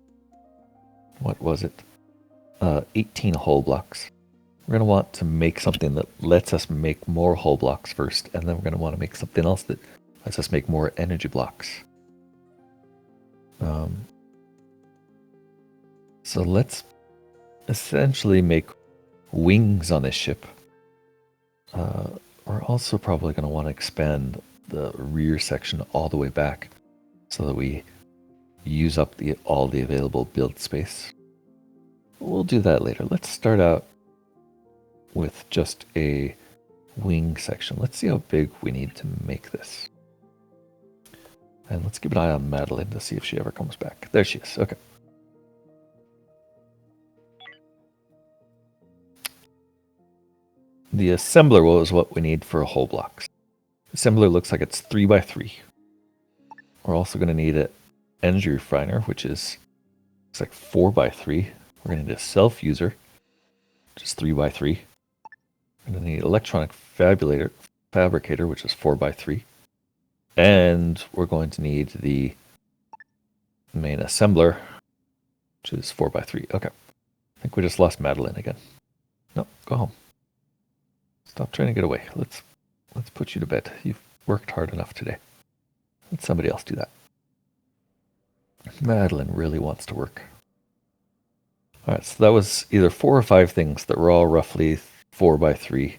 what was it? 18 hull blocks. We're going to want to make something that lets us make more hull blocks first, and then we're going to want to make something else that lets us make more energy blocks. So let's essentially make wings on this ship. We're also probably going to want to expand the rear section all the way back so that we use up all the available build space. We'll do that later. Let's start out with just a wing section. Let's see how big we need to make this. And let's keep an eye on Madeline to see if she ever comes back. There she is. Okay. The assembler was what we need for hull blocks. Assembler looks like it's 3x3. We're also going to need an energy refiner, which is looks like 4x3. We're going to need a cell fuser, which is 3x3. We're going to need electronic fabricator, which is 4x3. And we're going to need the main assembler, which is 4x3. Okay. I think we just lost Madeline again. No, go home. Stop trying to get away. Let's put you to bed. You've worked hard enough today. Let somebody else do that. Madeline really wants to work. All right, so that was either 4 or 5 things that were all roughly 4x3.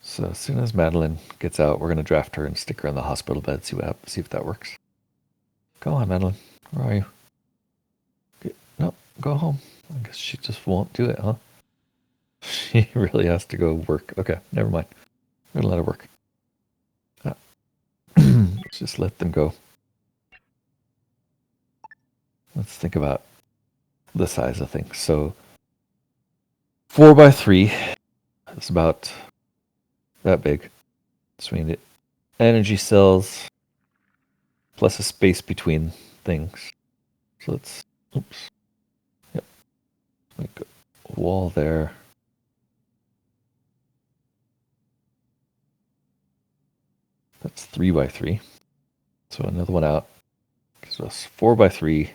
So as soon as Madeline gets out, we're going to draft her and stick her in the hospital bed, see if that works. Go on, Madeline. Where are you? No, go home. I guess she just won't do it, huh? She really has to go work. Okay, never mind. We're going to let her work. Let's just let them go. let's think about the size of things. So 4x3 is about that big. So we need energy cells plus a space between things. So let's, oops, yep, make a wall there. That's 3x3. So another one out gives us 4x3.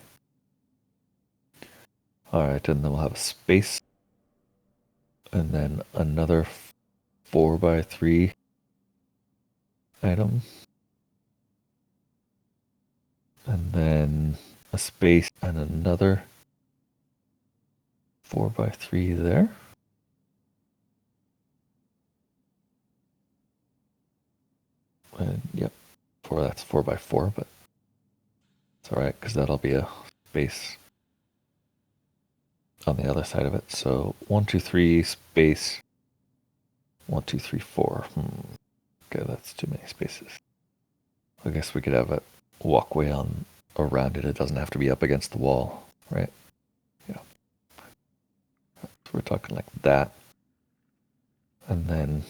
All right, and then we'll have a space. And then another 4x3 item. And then a space and another 4x3 there. And yep, that's 4x4, but it's all right because that'll be a space on the other side of it. So 1, 2, 3 space 1, 2, 3, 4. Okay, that's too many spaces. I guess we could have a walkway on around it. It doesn't have to be up against the wall, right? Yeah. So we're talking like that. And then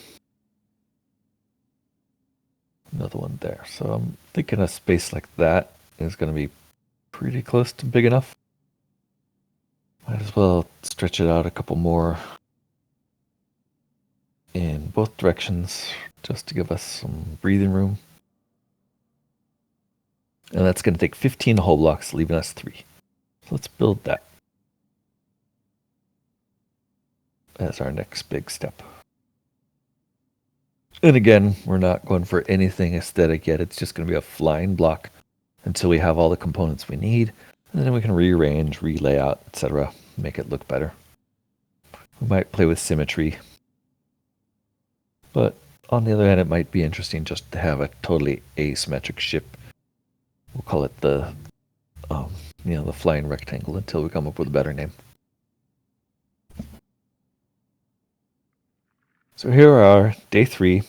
another one there. So I'm thinking a space like that is going to be pretty close to big enough. Might as well stretch it out a couple more in both directions just to give us some breathing room. And that's going to take 15 whole blocks, leaving us 3. So let's build that as our next big step. And again, we're not going for anything aesthetic yet. It's just going to be a flying block until we have all the components we need. And then we can rearrange, relay out, etc. Make it look better. We might play with symmetry. But on the other hand, it might be interesting just to have a totally asymmetric ship. We'll call it the flying rectangle until we come up with a better name. So here we are, day 3.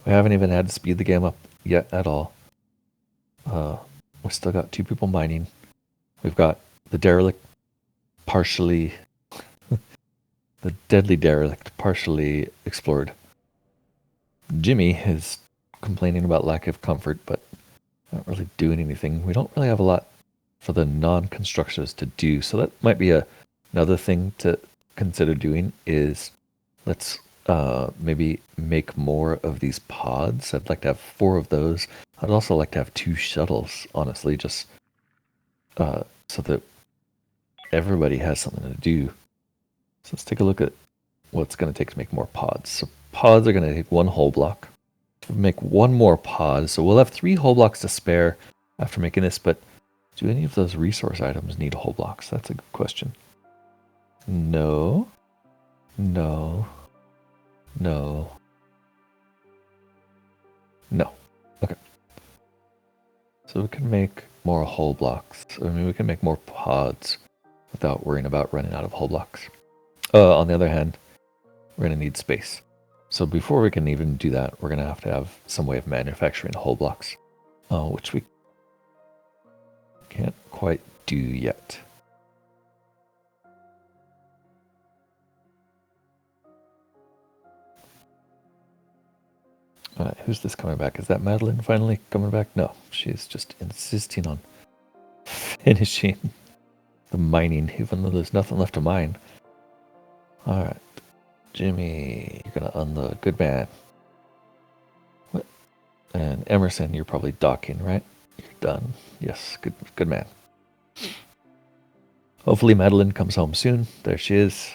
We haven't even had to speed the game up yet at all. We still got 2 people mining. We've got the derelict partially, the deadly derelict partially explored. Jimmy is complaining about lack of comfort, but not really doing anything. We don't really have a lot for the non-constructors to do, so that might be another thing to consider doing is let's maybe make more of these pods. I'd like to have 4 of those. I'd also like to have 2 shuttles, honestly, just so that everybody has something to do. So let's take a look at what's going to take to make more pods. So pods are going to take 1 whole block. We'll make 1 more pod, so we'll have 3 whole blocks to spare after making this, but do any of those resource items need whole blocks? That's a good question. No. No. No. No. Okay. So we can make more whole blocks. I mean, we can make more pods without worrying about running out of whole blocks. On the other hand, we're going to need space. So before we can even do that, we're going to have some way of manufacturing whole blocks, which we can't quite do yet. Who's this coming back? Is that Madeline finally coming back? No, she's just insisting on finishing the mining, even though there's nothing left to mine. All right, Jimmy, you're going to unload. Good man. What? And Emerson, you're probably docking, right? You're done. Yes, good man. Hopefully Madeline comes home soon. There she is.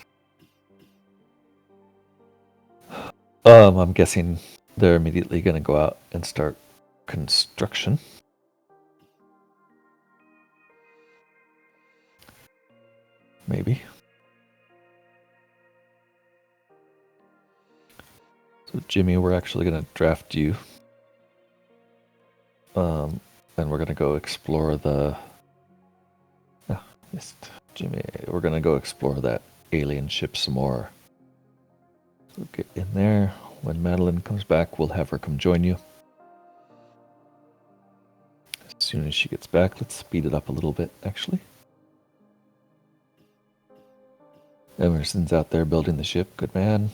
I'm guessing they're immediately going to go out and start construction. Maybe. So Jimmy, we're actually going to draft you. And we're going to go explore the... yes, Jimmy, we're going to go explore that alien ship some more. So get in there. When Madeline comes back, we'll have her come join you. soon as she gets back. Let's speed it up a little bit, actually. Emerson's out there building the ship. Good man.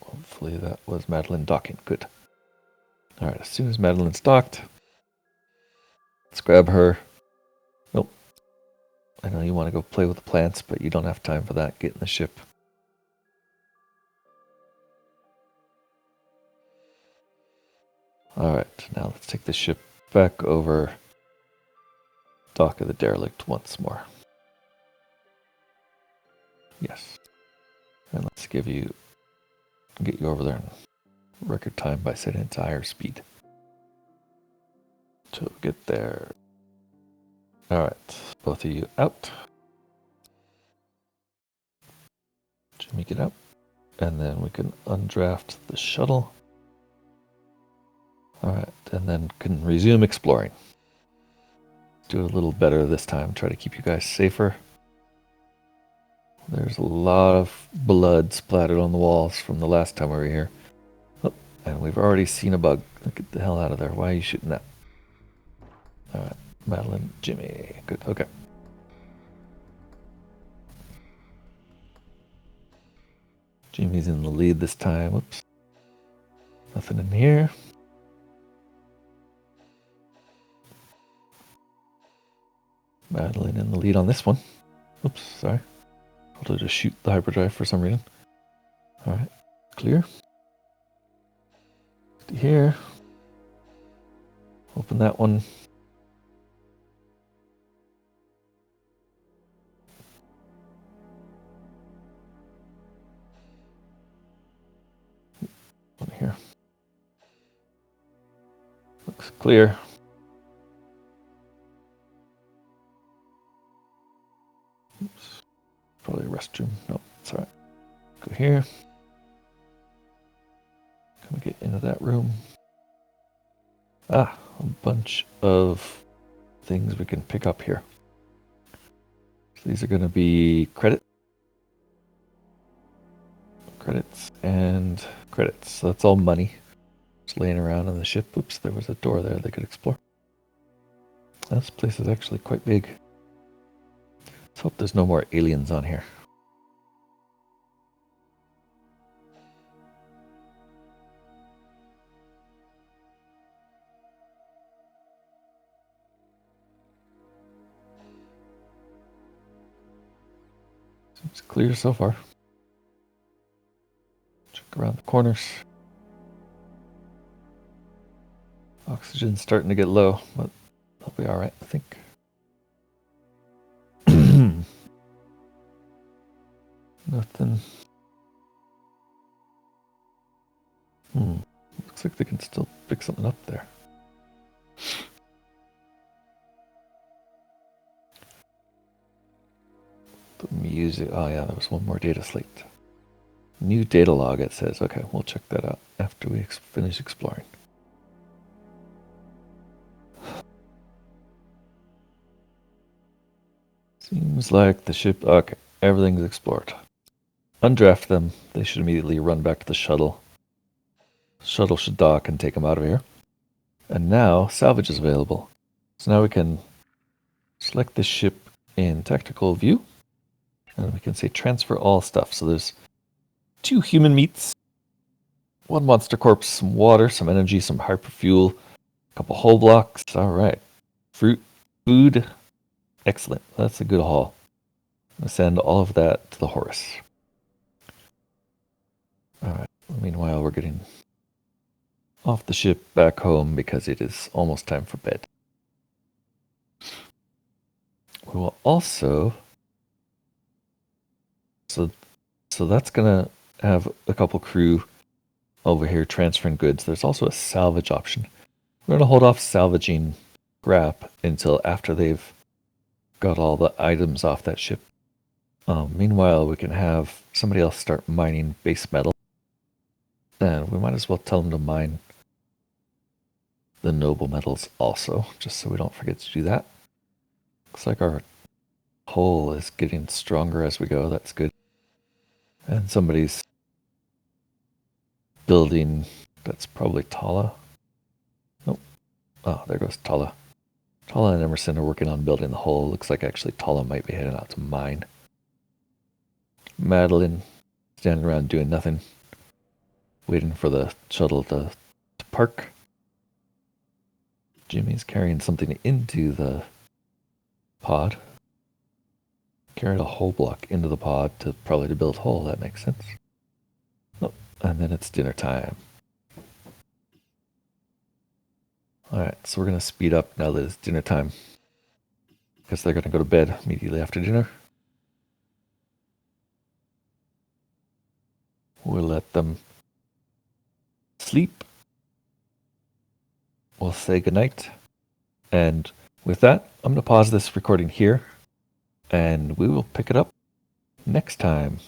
Hopefully that was Madeline docking. Good. Alright, as soon as Madeline's docked, let's grab her. Nope. I know you want to go play with the plants, but you don't have time for that. Get in the ship. Alright, now let's take the ship back over dock of the derelict once more. Yes. And let's get you over there in record time by setting it to higher speed. To get there. Alright, both of you out. Jimmy, get out. And then we can undraft the shuttle. Alright, and then can resume exploring. Do a little better this time. Try to keep you guys safer. There's a lot of blood splattered on the walls from the last time we were here. Oh, and we've already seen a bug. Get the hell out of there. Why are you shooting that? Alright, Madeline, Jimmy. Good, okay. Jimmy's in the lead this time. Whoops. Nothing in here. Madeline in the lead on this one. Oops, sorry. I'll just shoot the hyperdrive for some reason. Alright, clear. Here. Open that one. One here. Looks clear. Oops. Probably a restroom. No, it's alright. Go here. Can we get into that room? Ah, a bunch of things we can pick up here. So these are going to be credits and credits. So that's all money. Just laying around on the ship. Oops, there was a door there they could explore. This place is actually quite big. Let's hope there's no more aliens on here. Seems clear so far. Check around the corners. Oxygen's starting to get low, but they'll be alright, I think. Nothing. Looks like they can still pick something up there. The music. Oh yeah, there was one more data slate. New data log, it says. Okay, we'll check that out after we finish exploring. Seems like the ship... Okay, everything's explored. Undraft them. They should immediately run back to the shuttle. Shuttle should dock and take them out of here. And now, salvage is available. So now we can select this ship in tactical view. And we can say transfer all stuff. So there's 2 human meats, 1 monster corpse, some water, some energy, some hyperfuel, a couple hull blocks. All right. Fruit, food. Excellent. That's a good haul. I'm going to send all of that to the Horus. All right. Meanwhile, we're getting off the ship back home because it is almost time for bed. We will also... So that's going to have a couple crew over here transferring goods. There's also a salvage option. We're going to hold off salvaging scrap until after they've got all the items off that ship. Meanwhile, we can have somebody else start mining base metal. And we might as well tell them to mine the noble metals also, just so we don't forget to do that. Looks like our hull is getting stronger as we go. That's good. And somebody's building, that's probably Tala. Oh, there goes Tala. Tala and Emerson are working on building the hull. Looks like actually Tala might be heading out to mine. Madeline standing around doing nothing, waiting for the shuttle to park. Jimmy's carrying something into the pod. Carried a hull block into the pod to probably to build hull. That makes sense. Oh, and then it's dinner time. Alright, so we're going to speed up now that it's dinner time. Because they're going to go to bed immediately after dinner. We'll let them sleep. We'll say goodnight. And with that, I'm going to pause this recording here. And we will pick it up next time.